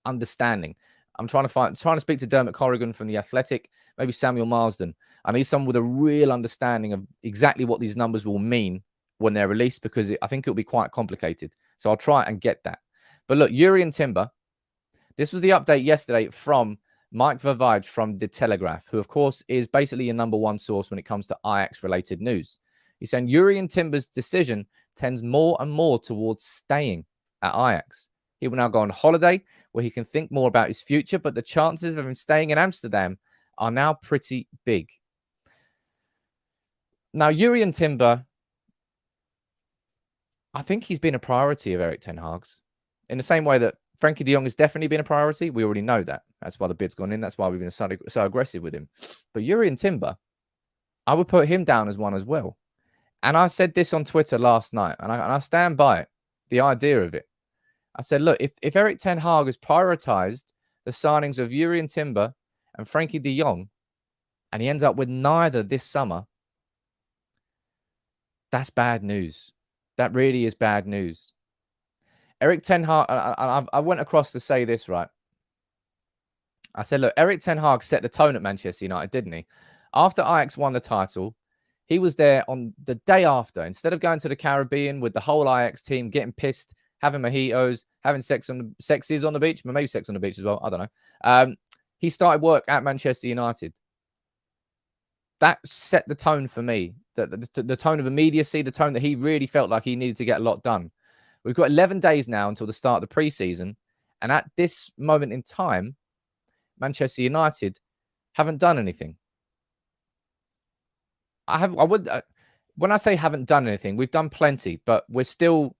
understanding. I'm trying to speak to Dermot Corrigan from The Athletic, maybe Samuel Marsden. I need someone with a real understanding of exactly what these numbers will mean, when they're released because I think it'll be quite complicated. So I'll try and get that. But look, Jurrien Timber, this was the update yesterday from Mike Verwij from The Telegraph, who, of course, is basically your number one source when it comes to Ajax-related news. He's saying Jurrien Timber's decision tends more and more towards staying at Ajax. He will now go on holiday where he can think more about his future, but the chances of him staying in Amsterdam are now pretty big. Now, Jurrien Timber, I think he's been a priority of Erik ten Hag's in the same way that Frenkie de Jong has definitely been a priority. We already know that. That's why the bid's gone in. That's why we've been so aggressive with him. But Jurrien Timber, I would put him down as one as well. And I said this on Twitter last night, and I stand by it, the idea of it. I said, look, if Erik ten Hag has prioritized the signings of Jurrien Timber and Frenkie de Jong, and he ends up with neither this summer, that's bad news. That really is bad news. Erik ten Hag, I went across to say this, right? I said, look, Erik ten Hag set the tone at Manchester United, didn't he? After Ajax won the title, he was there on the day after. Instead of going to the Caribbean with the whole Ajax team, getting pissed, having mojitos, having sexies on the beach, maybe sex on the beach as well, I don't know. He started work at Manchester United. That set the tone for me, the tone of immediacy, the tone that he really felt like he needed to get a lot done. We've got 11 days now until the start of the preseason. And at this moment in time, Manchester United haven't done anything. When I say haven't done anything, we've done plenty, but we're still,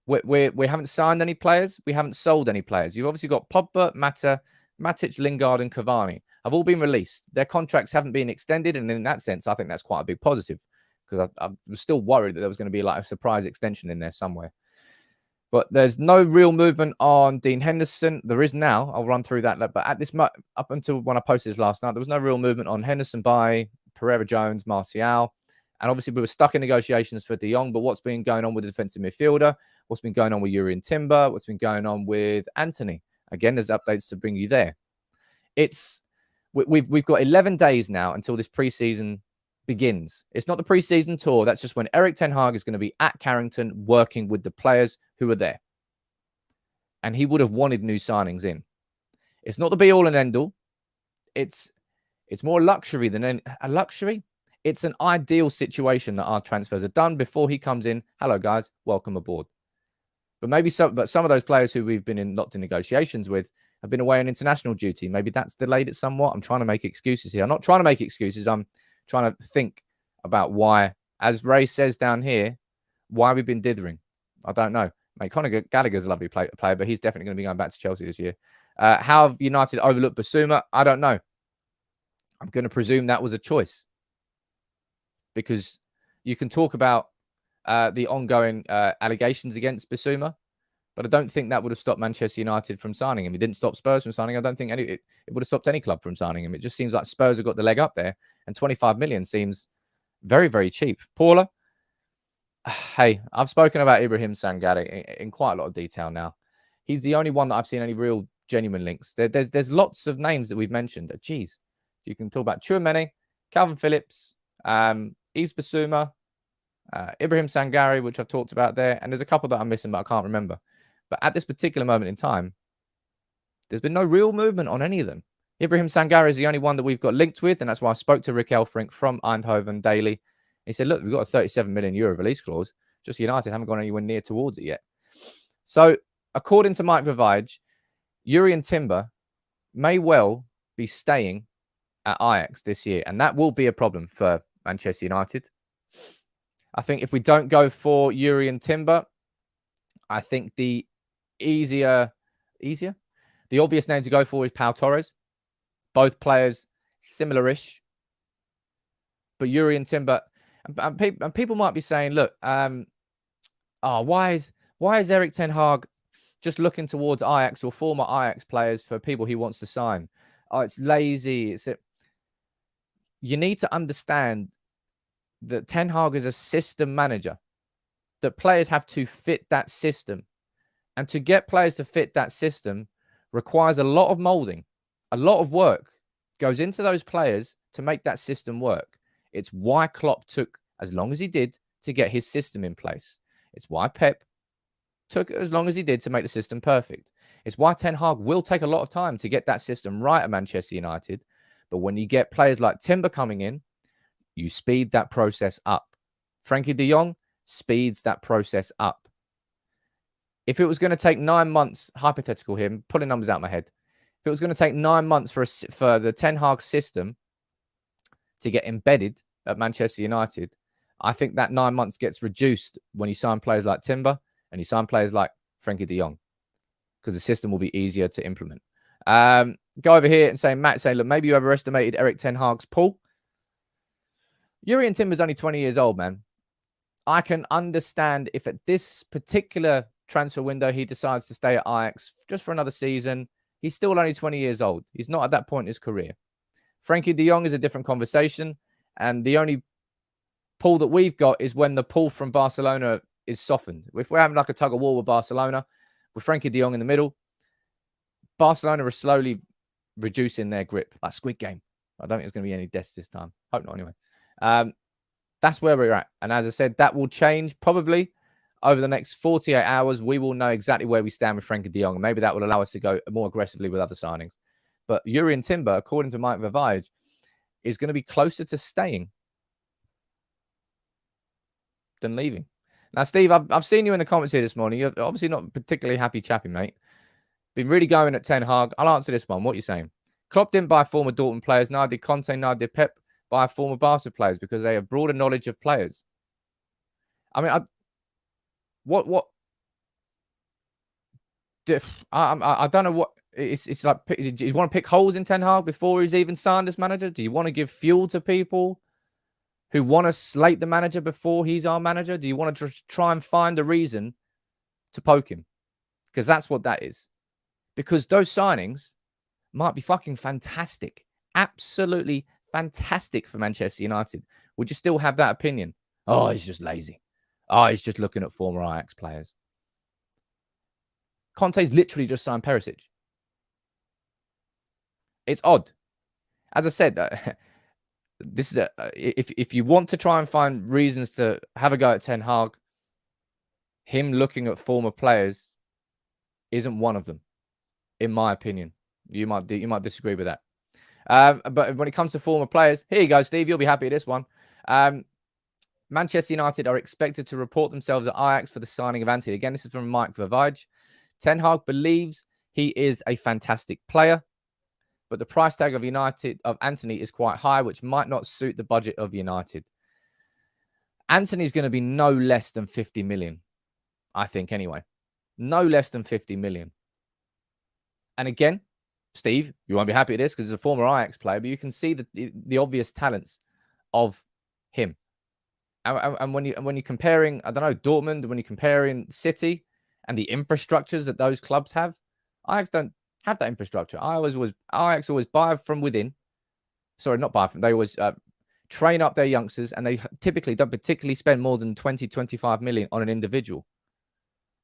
we haven't signed any players. We haven't sold any players. You've obviously got Pogba, Matic, Lingard, and Cavani have all been released. Their contracts haven't been extended. And in that sense, I think that's quite a big positive because I was still worried that there was going to be like a surprise extension in there somewhere. But there's no real movement on Dean Henderson. There is now. I'll run through that. But at this, up until when I posted this last night, there was no real movement on Henderson by Pereira Jones, Martial. And obviously, we were stuck in negotiations for De Jong. But what's been going on with the defensive midfielder? What's been going on with Jurrien Timber? What's been going on with Antony? Again, there's updates to bring you there. We've got 11 days now until this preseason begins. It's not the preseason tour. That's just when Erik ten Hag is going to be at Carrington working with the players who are there. And he would have wanted new signings in. It's not the be all and end all. It's more luxury than a luxury. It's an ideal situation that our transfers are done before he comes in. Hello, guys. Welcome aboard. But some of those players who we've been locked in negotiations with have been away on international duty. Maybe that's delayed it somewhat. I'm trying to make excuses here. I'm not trying to make excuses. I'm trying to think about why, as Ray says down here, why we've been dithering. I don't know. Mate, Conor Gallagher's a lovely player, but he's definitely going to be going back to Chelsea this year. How have United overlooked Bissouma? I don't know. I'm going to presume that was a choice. Because you can talk about the ongoing allegations against Bissouma, but I don't think that would have stopped Manchester United from signing him. It didn't stop Spurs from signing him. I don't think it would have stopped any club from signing him. It just seems like Spurs have got the leg up there, and 25 million seems very, very cheap. Paula, hey, I've spoken about Ibrahim Sangare in quite a lot of detail now. He's the only one that I've seen any real genuine links. There's lots of names that we've mentioned. Geez, you can talk about Tchouameni, Calvin Phillips, Yves Bissouma, Ibrahim Sangare, which I've talked about there, and there's a couple that I'm missing, but I can't remember. But at this particular moment in time, there's been no real movement on any of them. Ibrahim Sangare is the only one that we've got linked with, and that's why I spoke to Rick Elfrink from Eindhoven Daily. He said, look, we've got a 37 million euro release clause. Just United haven't gone anywhere near towards it yet. So, according to Mike Verwij, Jurrien Timber may well be staying at Ajax this year, and that will be a problem for Manchester United. I think if we don't go for Jurrien Timber, I think the obvious name to go for is Pau Torres. Both players similar-ish. But Jurrien Timber, and people might be saying, look, why is Erik ten Hag just looking towards Ajax or former Ajax players for people he wants to sign? Oh, it's lazy. You need to understand that Ten Hag is a system manager, that players have to fit that system. And to get players to fit that system requires a lot of molding. A lot of work goes into those players to make that system work. It's why Klopp took as long as he did to get his system in place. It's why Pep took as long as he did to make the system perfect. It's why Ten Hag will take a lot of time to get that system right at Manchester United. But when you get players like Timber coming in, you speed that process up. Frankie de Jong speeds that process up. If it was going to take 9 months, hypothetical here, I'm pulling numbers out of my head. If it was going to take 9 months for the Ten Hag system to get embedded at Manchester United, I think that 9 months gets reduced when you sign players like Timber and you sign players like Frankie de Jong, because the system will be easier to implement. Go over here and say, Matt, look, maybe you overestimated Erik Ten Hag's pull. Jurrien Timber's only 20 years old, man. I can understand if at this particular transfer window he decides to stay at Ajax just for another season. He's still only 20 years old. He's not at that point in his career. Frankie de Jong is a different conversation, and the only pull that we've got is when the pull from Barcelona is softened. If we're having like a tug of war with Barcelona, with Frankie de Jong in the middle, Barcelona are slowly reducing their grip, like Squid Game. I don't think there's going to be any deaths this time. Hope not, anyway. That's where we're at. And as I said, that will change probably over the next 48 hours. We will know exactly where we stand with Frankie de Jong. And maybe that will allow us to go more aggressively with other signings. But Jurrien Timber, according to Mike Vavage, is going to be closer to staying than leaving. Now, Steve, I've seen you in the comments here this morning. You're obviously not particularly happy chapping, mate. Been really going at Ten Hag. I'll answer this one. What are you saying? Klopp didn't buy former Dortmund players. Neither did Conte, neither did Pep buy former Barca players because they have broader knowledge of players. I mean, I don't know what it's like. Do you want to pick holes in Ten Hag before he's even signed as manager? Do you want to give fuel to people who want to slate the manager before he's our manager? Do you want to try and find a reason to poke him? Because that's what that is. Because those signings might be fucking fantastic. Absolutely fantastic for Manchester United. Would you still have that opinion? Oh, he's just lazy. Oh, he's just looking at former Ajax players. Conte's literally just signed Perisic. It's odd. As I said, this is if you want to try and find reasons to have a go at Ten Hag, him looking at former players isn't one of them, in my opinion. You might disagree with that. But when it comes to former players, here you go, Steve. You'll be happy with this one. Manchester United are expected to report themselves at Ajax for the signing of Antony. Again, this is from Mike Vavage. Ten Hag believes he is a fantastic player, but the price tag of Antony is quite high, which might not suit the budget of United. Antony's going to be no less than 50 million, I think, anyway. No less than 50 million. And again, Steve, you won't be happy with this because he's a former Ajax player, but you can see the obvious talents of him. And when you're comparing, I don't know, Dortmund, when you're comparing City and the infrastructures that those clubs have, Ajax don't have that infrastructure. Ajax always buy from within. Sorry, not buy from. They always train up their youngsters, and they typically don't particularly spend more than 20, 25 million on an individual.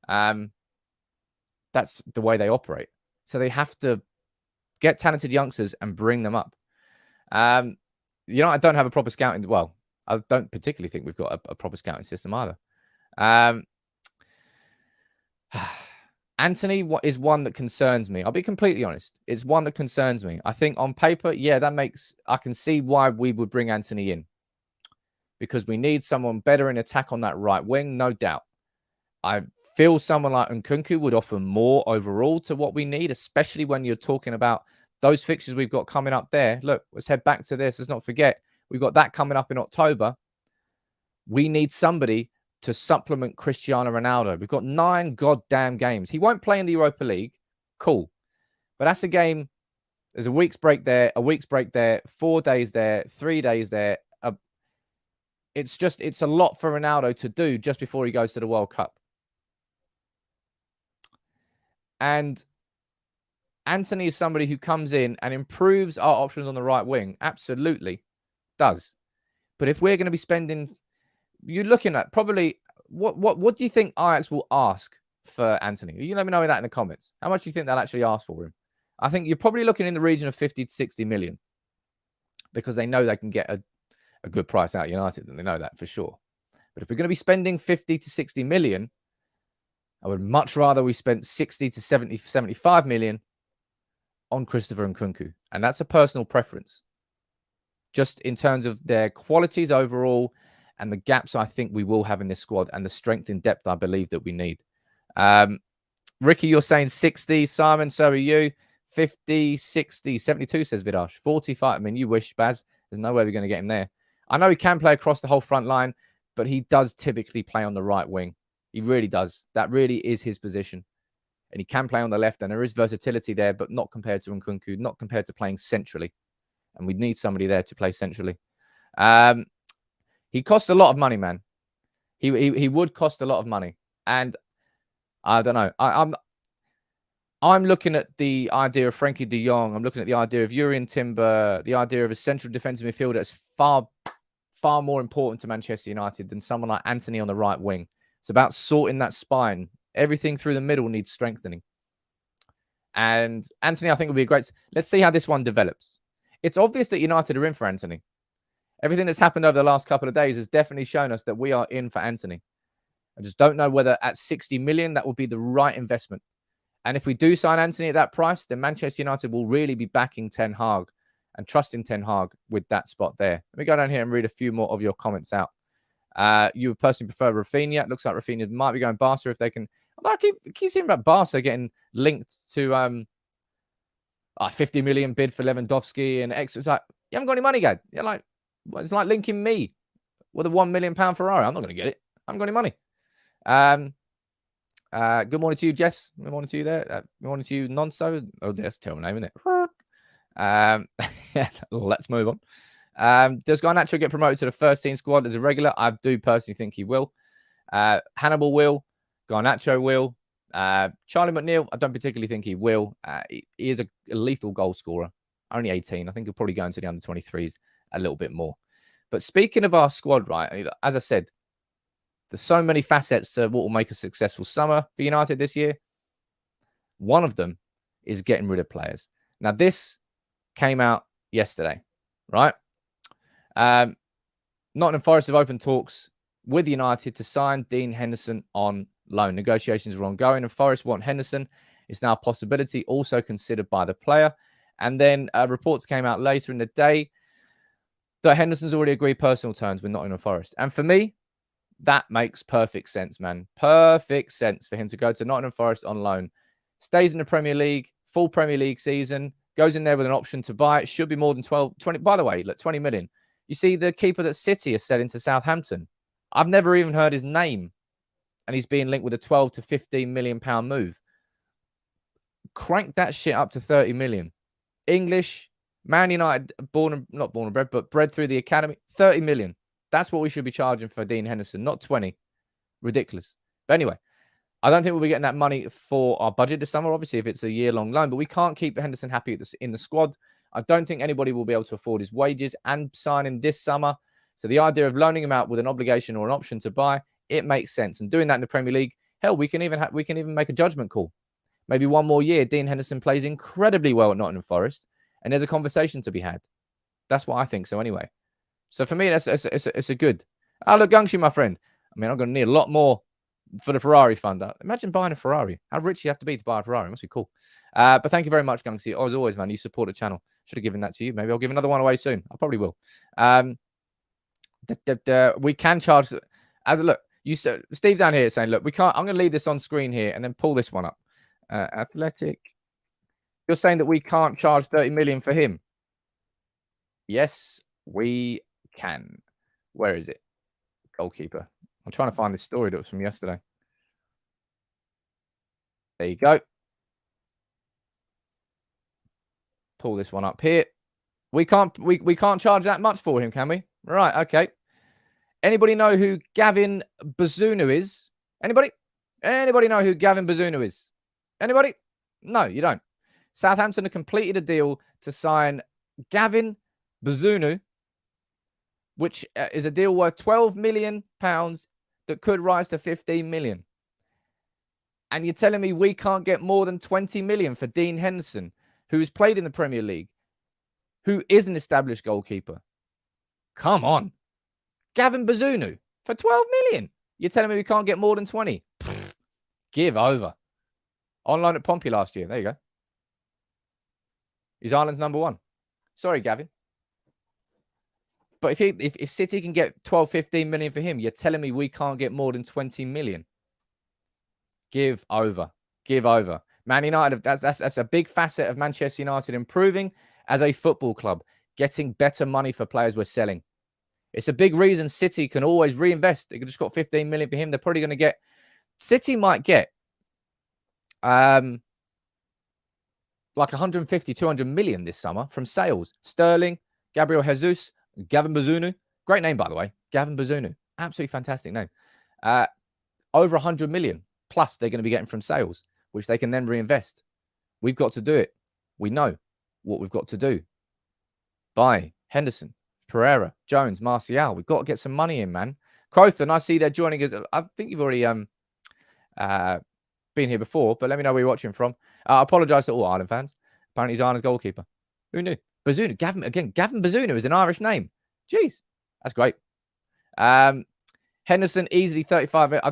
That's the way they operate. So they have to get talented youngsters and bring them up. I don't have a proper scouting. Well, I don't particularly think we've got a proper scouting system either. Antony is one that concerns me. I'll be completely honest. It's one that concerns me. I think on paper, yeah, I can see why we would bring Antony in. Because we need someone better in attack on that right wing, no doubt. I feel someone like Nkunku would offer more overall to what we need, especially when you're talking about those fixtures we've got coming up there. Look, let's head back to this. Let's not forget, we've got that coming up in October. We need somebody to supplement Cristiano Ronaldo. We've got 9 goddamn games. He won't play in the Europa League. Cool. But that's a game. There's a week's break there, 4 days there, 3 days there. It's a lot for Ronaldo to do just before he goes to the World Cup. And Antony is somebody who comes in and improves our options on the right wing. Absolutely does. But if we're going to be spending, you're looking at probably, what do you think Ajax will ask for Antony? You let me know that in the comments. How much do you think they'll actually ask for him? I think you're probably looking in the region of 50 to 60 million because they know they can get a good price out of United, and they know that for sure. But if we're going to be spending 50 to 60 million, I would much rather we spent 60 to 70, 75 million on Christopher Nkunku. And that's a personal preference. Just in terms of their qualities overall and the gaps I think we will have in this squad and the strength in depth I believe that we need. Ricky, you're saying 60. Simon, so are you. 50, 60, 72, says Vidash. 45. I mean, you wish, Baz. There's no way we're going to get him there. I know he can play across the whole front line, but he does typically play on the right wing. He really does. That really is his position. And he can play on the left, and there is versatility there, but not compared to Nkunku, not compared to playing centrally. And we need somebody there to play centrally. He cost a lot of money, man. He would cost a lot of money. And I don't know. I'm looking at the idea of Frankie de Jong. I'm looking at the idea of Jurrien Timber, the idea of a central defensive midfielder that's far more important to Manchester United than someone like Antony on the right wing. It's about sorting that spine. Everything through the middle needs strengthening. And Antony, I think, would be a great... Let's see how this one develops. It's obvious that United are in for Antony. Everything that's happened over the last couple of days has definitely shown us that we are in for Antony. I just don't know whether at 60 million, that will be the right investment. And if we do sign Antony at that price, then Manchester United will really be backing Ten Hag and trusting Ten Hag with that spot there. Let me go down here and read a few more of your comments out. You would personally prefer Rafinha. It looks like Rafinha might be going Barca if they can. I keep hearing about Barca getting linked to 50 million bid for Lewandowski and X. It's like, you haven't got any money, Gad. You're like, well, it's like linking me with a £1 million Ferrari. I'm not going to get it. I haven't got any money. Good morning to you, Jess. Good morning to you there. Good morning to you, Nonso. Oh, that's a terrible name, isn't it? Let's move on. Does Garnacho get promoted to the first team squad as a regular? I do personally think he will. Hannibal will. Garnacho will. Charlie McNeil, I don't particularly think he will. He is a lethal goal scorer. Only 18. I think he'll probably go into the under-23s a little bit more. But speaking of our squad, right, as I said, there's so many facets to what will make a successful summer for United this year. One of them is getting rid of players. Now, this came out yesterday, right? Nottingham Forest have opened talks with United to sign Dean Henderson on loan. Negotiations are ongoing, and Forest want Henderson. It's now a possibility also considered by the player. And then reports came out later in the day that Henderson's already agreed personal terms with Nottingham Forest. And for me, that makes perfect sense, man. Perfect sense for him to go to Nottingham Forest on loan. Stays in the Premier League, full Premier League season, goes in there with an option to buy. It should be more than 20. By the way, look, 20 million. You see the keeper that City has selling to Southampton. I've never even heard his name. And he's being linked with a 12 to 15 million pound move. Crank that shit up to 30 million. English, Man United, not born and bred, but bred through the academy, 30 million. That's what we should be charging for Dean Henderson, not 20. Ridiculous. But anyway, I don't think we'll be getting that money for our budget this summer, obviously, if it's a year-long loan. But we can't keep Henderson happy in the squad. I don't think anybody will be able to afford his wages and sign him this summer. So the idea of loaning him out with an obligation or an option to buy, it makes sense. And doing that in the Premier League, hell, we can even make a judgment call. Maybe one more year, Dean Henderson plays incredibly well at Nottingham Forest, and there's a conversation to be had. That's what I think. So anyway, so for me, it's a good. Oh, look, Gungshi, my friend. I mean, I'm going to need a lot more for the Ferrari fund. Imagine buying a Ferrari. How rich you have to be to buy a Ferrari. It must be cool. But thank you very much, Gungshi. As always, man, you support the channel. Should have given that to you. Maybe I'll give another one away soon. I probably will. We can charge. As look, you said Steve down here is saying, look, we can't. I'm going to leave this on screen here and then pull this one up. Athletic. You're saying that we can't charge 30 million for him? Yes, we can. Where is it? Goalkeeper. I'm trying to find this story that was from yesterday. There you go. Pull this one up here. We can't charge that much for him, can we? Right, okay. Anybody know who Gavin Bazunu is? Anybody? Anybody know who Gavin Bazunu is? Anybody? No, you don't. Southampton have completed a deal to sign Gavin Bazunu, which is a deal worth £12 million that could rise to 15 million. And you're telling me we can't get more than 20 million for Dean Henderson, who has played in the Premier League, who is an established goalkeeper? Come on. Gavin Bazunu, For 12 million. You're telling me we can't get more than 20? Pfft, give over. On loan at Pompey last year. There you go. He's Ireland's number one. Sorry, Gavin. But if City can get 12, 15 million for him, you're telling me we can't get more than 20 million? Give over. Give over. Man United, that's a big facet of Manchester United improving as a football club, getting better money for players we're selling. It's a big reason City can always reinvest. They just got 15 million for him. They're probably going to get... City might get like 150, 200 million this summer from sales. Sterling, Gabriel Jesus, Gavin Bazunu. Great name, by the way. Gavin Bazunu. Absolutely fantastic name. Over 100 million plus they're going to be getting from sales, which they can then reinvest. We've got to do it. We know what we've got to do. Buy Henderson, Pereira, Jones, Martial. We've got to get some money in, man. Crowthorne, I see they're joining us. I think you've already been here before, but let me know where you're watching from. I apologise to all Ireland fans. Apparently he's Ireland's goalkeeper. Who knew? Bazunu. Gavin Bazunu is an Irish name. Jeez. That's great. Henderson, easily 35 mil. I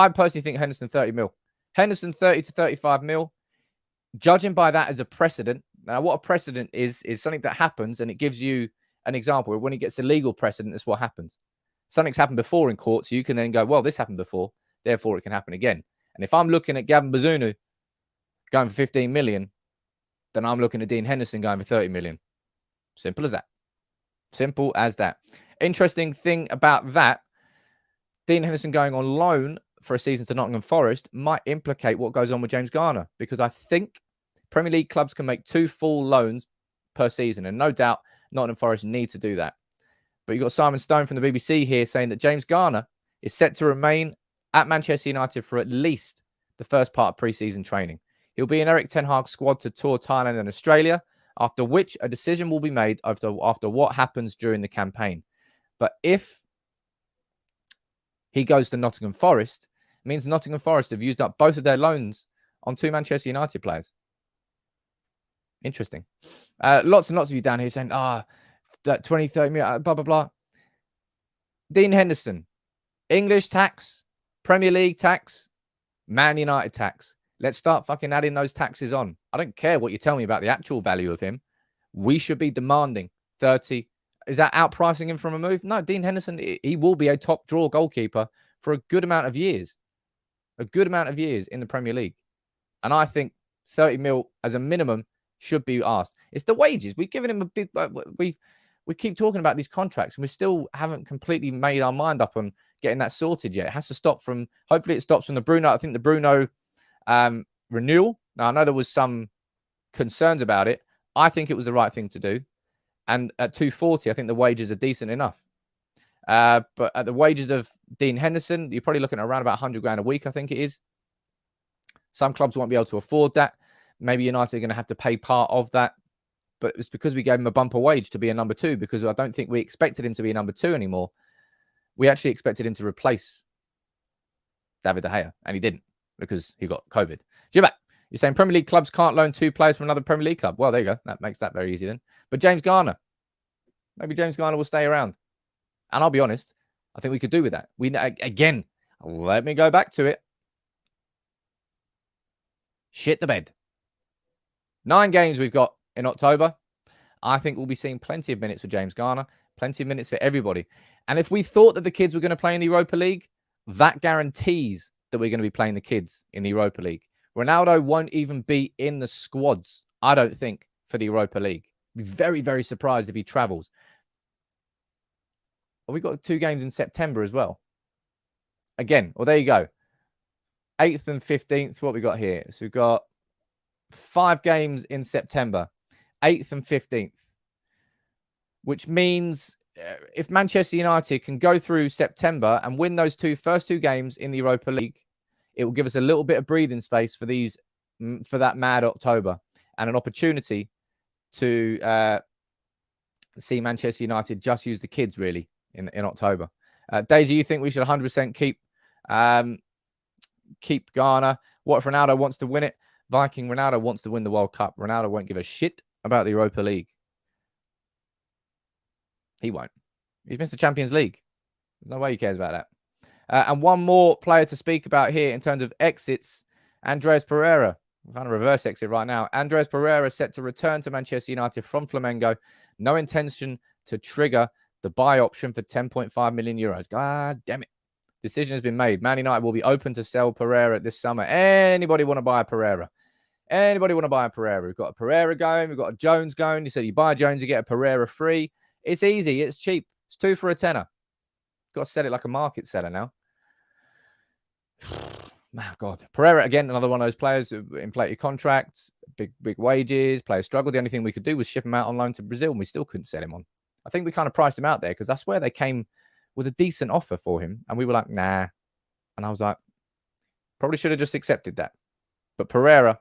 personally think Henderson 30 mil. Henderson 30 to 35 mil. Judging by that as a precedent. Now, what a precedent is something that happens, and it gives you an example. When it gets a legal precedent, that's what happens. Something's happened before in court, so you can then go, well, this happened before, therefore it can happen again. And if I'm looking at Gavin Bazunu going for 15 million, then I'm looking at Dean Henderson going for 30 million. Simple as that. Simple as that. Interesting thing about that, Dean Henderson going on loan for a season to Nottingham Forest might implicate what goes on with James Garner, because I think Premier League clubs can make 2 full loans per season, and no doubt Nottingham Forest need to do that. But you've got Simon Stone from the BBC here saying that James Garner is set to remain at Manchester United for at least the first part of pre-season training. He'll be in Eric Ten Hag's squad to tour Thailand and Australia, after which a decision will be made after what happens during the campaign. But if he goes to Nottingham Forest, it means Nottingham Forest have used up both of their loans on 2 Manchester United players. Interesting. Lots and lots of you down here saying, that 20, 30 million, blah, blah, blah. Dean Henderson, English tax, Premier League tax, Man United tax. Let's start fucking adding those taxes on. I don't care what you tell me about the actual value of him. We should be demanding 30. Is that outpricing him from a move? No, Dean Henderson, he will be a top draw goalkeeper for a good amount of years. A good amount of years in the Premier League. And I think 30 mil as a minimum should be asked. It's the wages. We've given him a big... We keep talking about these contracts, and we still haven't completely made our mind up on getting that sorted yet. It has to stop from... Hopefully it stops from the Bruno... I think the Bruno renewal. Now, I know there was some concerns about it. I think it was the right thing to do. And at 240, I think the wages are decent enough. But at the wages of Dean Henderson, you're probably looking at around about 100 grand a week, I think it is. Some clubs won't be able to afford that. Maybe United are going to have to pay part of that. But it's because we gave him a bumper wage to be a number 2, because I don't think we expected him to be a number 2 anymore. We actually expected him to replace David De Gea, and he didn't, because he got COVID. Jibat, you're saying Premier League clubs can't loan 2 players from another Premier League club. Well, there you go. That makes that very easy then. But James Garner, maybe James Garner will stay around. And I'll be honest, I think we could do with that. Again, let me go back to it. Shit the bed. 9 games we've got in October. I think we'll be seeing plenty of minutes for James Garner, plenty of minutes for everybody. And if we thought that the kids were going to play in the Europa League, that guarantees that we're going to be playing the kids in the Europa League. Ronaldo won't even be in the squads, I don't think, for the Europa League. I'd be very, very surprised if he travels. Well, we've got 2 games in September as well. Again, well, there you go. 8th and 15th, what we got here? So we've got 5 games in September, 8th and 15th, which means if Manchester United can go through September and win those first two games in the Europa League, it will give us a little bit of breathing space for that mad October, and an opportunity to see Manchester United just use the kids really in October. Daisy, you think we should 100% keep Garner? What if Ronaldo wants to win it? Viking, Ronaldo wants to win the World Cup. Ronaldo won't give a shit about the Europa League. He won't. He's missed the Champions League. There's no way he cares about that. And one more player to speak about here in terms of exits, Andreas Pereira. We're kind of reverse exit right now. Andreas Pereira set to return to Manchester United from Flamengo. No intention to trigger the buy option for 10.5 million euros. God damn it. Decision has been made. Man United will be open to sell Pereira this summer. Anybody want to buy a Pereira? Anybody want to buy a Pereira? We've got a Pereira going. We've got a Jones going. You said you buy a Jones, you get a Pereira free. It's easy. It's cheap. It's 2 for a tenner. Got to sell it like a market seller now. My God. Pereira, again, another one of those players who inflated contracts, big wages, players struggled. The only thing we could do was ship him out on loan to Brazil, and we still couldn't sell him on. I think we kind of priced him out there because I swear they came with a decent offer for him, and we were like, nah. And I was like, probably should have just accepted that. But Pereira,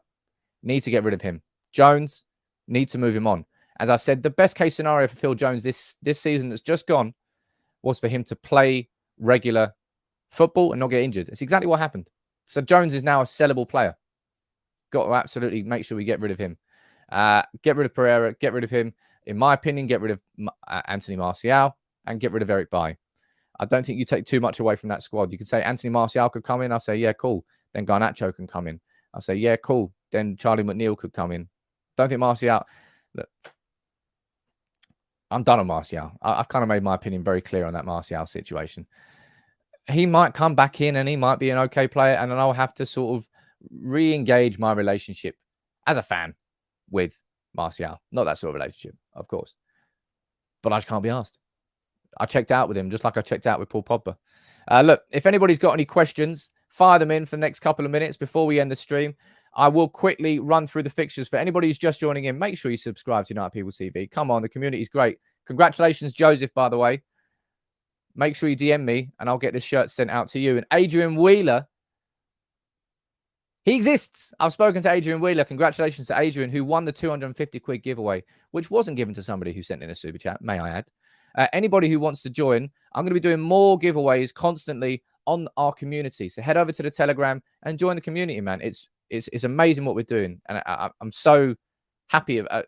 need to get rid of him. Jones, need to move him on. As I said, the best case scenario for Phil Jones this season that's just gone was for him to play regular football and not get injured. It's exactly what happened. So Jones is now a sellable player. Got to absolutely make sure we get rid of him. Get rid of Pereira. Get rid of him. In my opinion, get rid of Anthony Martial and get rid of Eric Bailly. I don't think you take too much away from that squad. You could say Anthony Martial could come in. I'll say, yeah, cool. Then Garnacho can come in. I'll say, yeah, cool. Then Charlie McNeil could come in. Don't think Martial. Look, I'm done on Martial. I've kind of made my opinion very clear on that Martial situation. He might come back in and he might be an okay player, and then I'll have to sort of re-engage my relationship as a fan with Martial. Not that sort of relationship, of course. But I just can't be asked. I checked out with him just like I checked out with Paul Pogba. Look, if anybody's got any questions, fire them in for the next couple of minutes before we end the stream. I will quickly run through the fixtures. For anybody who's just joining in, make sure you subscribe to United People TV. Come on, the community's great. Congratulations, Joseph, by the way. Make sure you DM me and I'll get this shirt sent out to you. And Adrian Wheeler, he exists. I've spoken to Adrian Wheeler. Congratulations to Adrian, who won the 250 quid giveaway, which wasn't given to somebody who sent in a super chat, may I add. Anybody who wants to join, I'm going to be doing more giveaways constantly on our community. So head over to the Telegram and join the community, man. It's amazing what we're doing. And I'm so happy about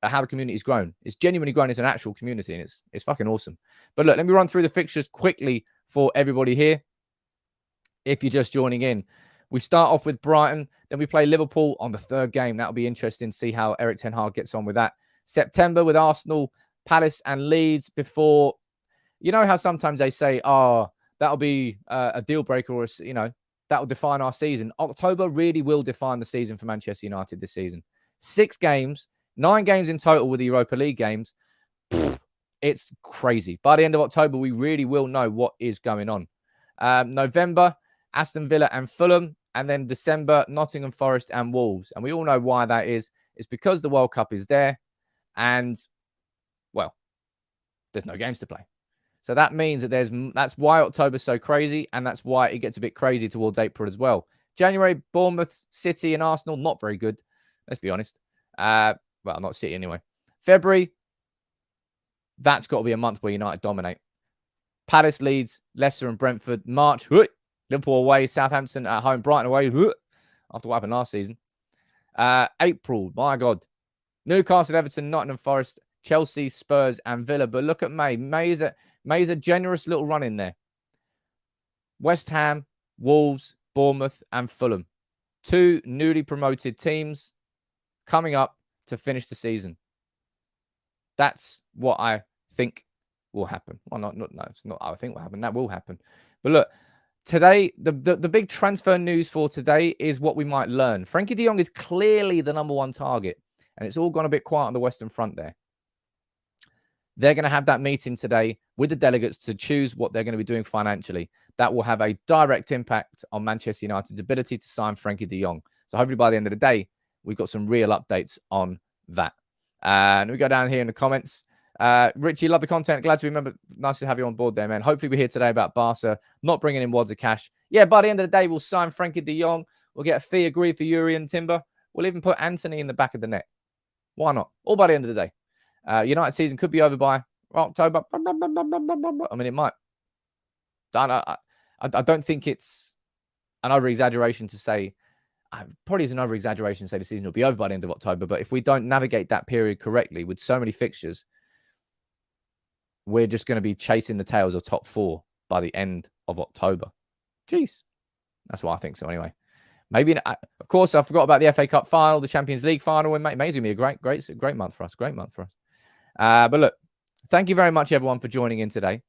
how the community has grown. It's genuinely grown into an actual community, and it's fucking awesome. But look, let me run through the fixtures quickly for everybody here. If you're just joining in, we start off with Brighton, then we play Liverpool on the third game. That'll be interesting to see how Erik ten Hag gets on with that. September with Arsenal, Palace and Leeds before, you know how sometimes they say, oh, that'll be a deal breaker, or, you know, that'll define our season. October really will define the season for Manchester United this season. 6 games, 9 games in total with the Europa League games. It's crazy. By the end of October, we really will know what is going on. November, Aston Villa and Fulham. And then December, Nottingham Forest and Wolves. And we all know why that is. It's because the World Cup is there. And, well, there's no games to play. So that means that that's why October's so crazy. And that's why it gets a bit crazy towards April as well. January, Bournemouth, City and Arsenal, not very good. Let's be honest. Well, not City anyway. February, that's got to be a month where United dominate. Palace, Leeds, Leicester and Brentford. March, Liverpool away, Southampton at home, Brighton away, after what happened last season. April, my God. Newcastle, Everton, Nottingham Forest, Chelsea, Spurs and Villa. But look at May. May is a generous little run in there. West Ham, Wolves, Bournemouth and Fulham. 2 newly promoted teams coming up to finish the season. That's what I think will happen. Well, no, it's not I think will happen. That will happen. But look, today, the big transfer news for today is what we might learn. Frenkie de Jong is clearly the number 1 target, and it's all gone a bit quiet on the Western Front there. They're going to have that meeting today with the delegates to choose what they're going to be doing financially. That will have a direct impact on Manchester United's ability to sign Frenkie de Jong. So hopefully by the end of the day, we've got some real updates on that. And we go down here in the comments. Richie, love the content. Glad to remember. Nice to have you on board there, man. Hopefully we're here today about Barca not bringing in wads of cash. Yeah, by the end of the day, we'll sign Frenkie de Jong. We'll get a fee agreed for Yuri and Timber. We'll even put Anthony in the back of the net. Why not? All by the end of the day. United season could be over by October. I mean, it might. I don't think it's an over-exaggeration to say, probably is an over-exaggeration to say the season will be over by the end of October, but if we don't navigate that period correctly with so many fixtures, we're just going to be chasing the tails of top 4 by the end of October. Jeez. That's what I think so anyway. Maybe, of course, I forgot about the FA Cup final, the Champions League final. And May's going to be a great month for us. Great month for us. But look, thank you very much, everyone, for joining in today.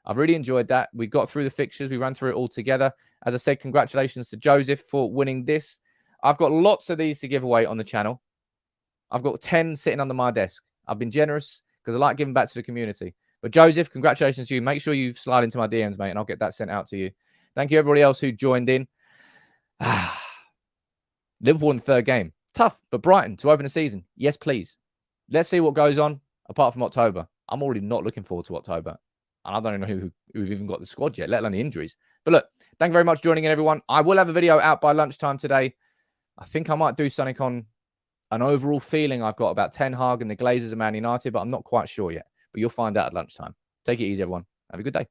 I've really enjoyed that. We got through the fixtures. We ran through it all together. As I said, congratulations to Joseph for winning this. I've got lots of these to give away on the channel. I've got 10 sitting under my desk. I've been generous because I like giving back to the community. But Joseph, congratulations to you. Make sure you slide into my DMs, mate, and I'll get that sent out to you. Thank you, everybody else who joined in. Liverpool in the third game. Tough, but Brighton to open the season. Yes, please. Let's see what goes on apart from October. I'm already not looking forward to October. And I don't even know who've even got the squad yet, let alone the injuries. But look, thank you very much for joining in, everyone. I will have a video out by lunchtime today. I think I might do something on an overall feeling I've got about Ten Hag and the Glazers and Man United, but I'm not quite sure yet. But you'll find out at lunchtime. Take it easy, everyone. Have a good day.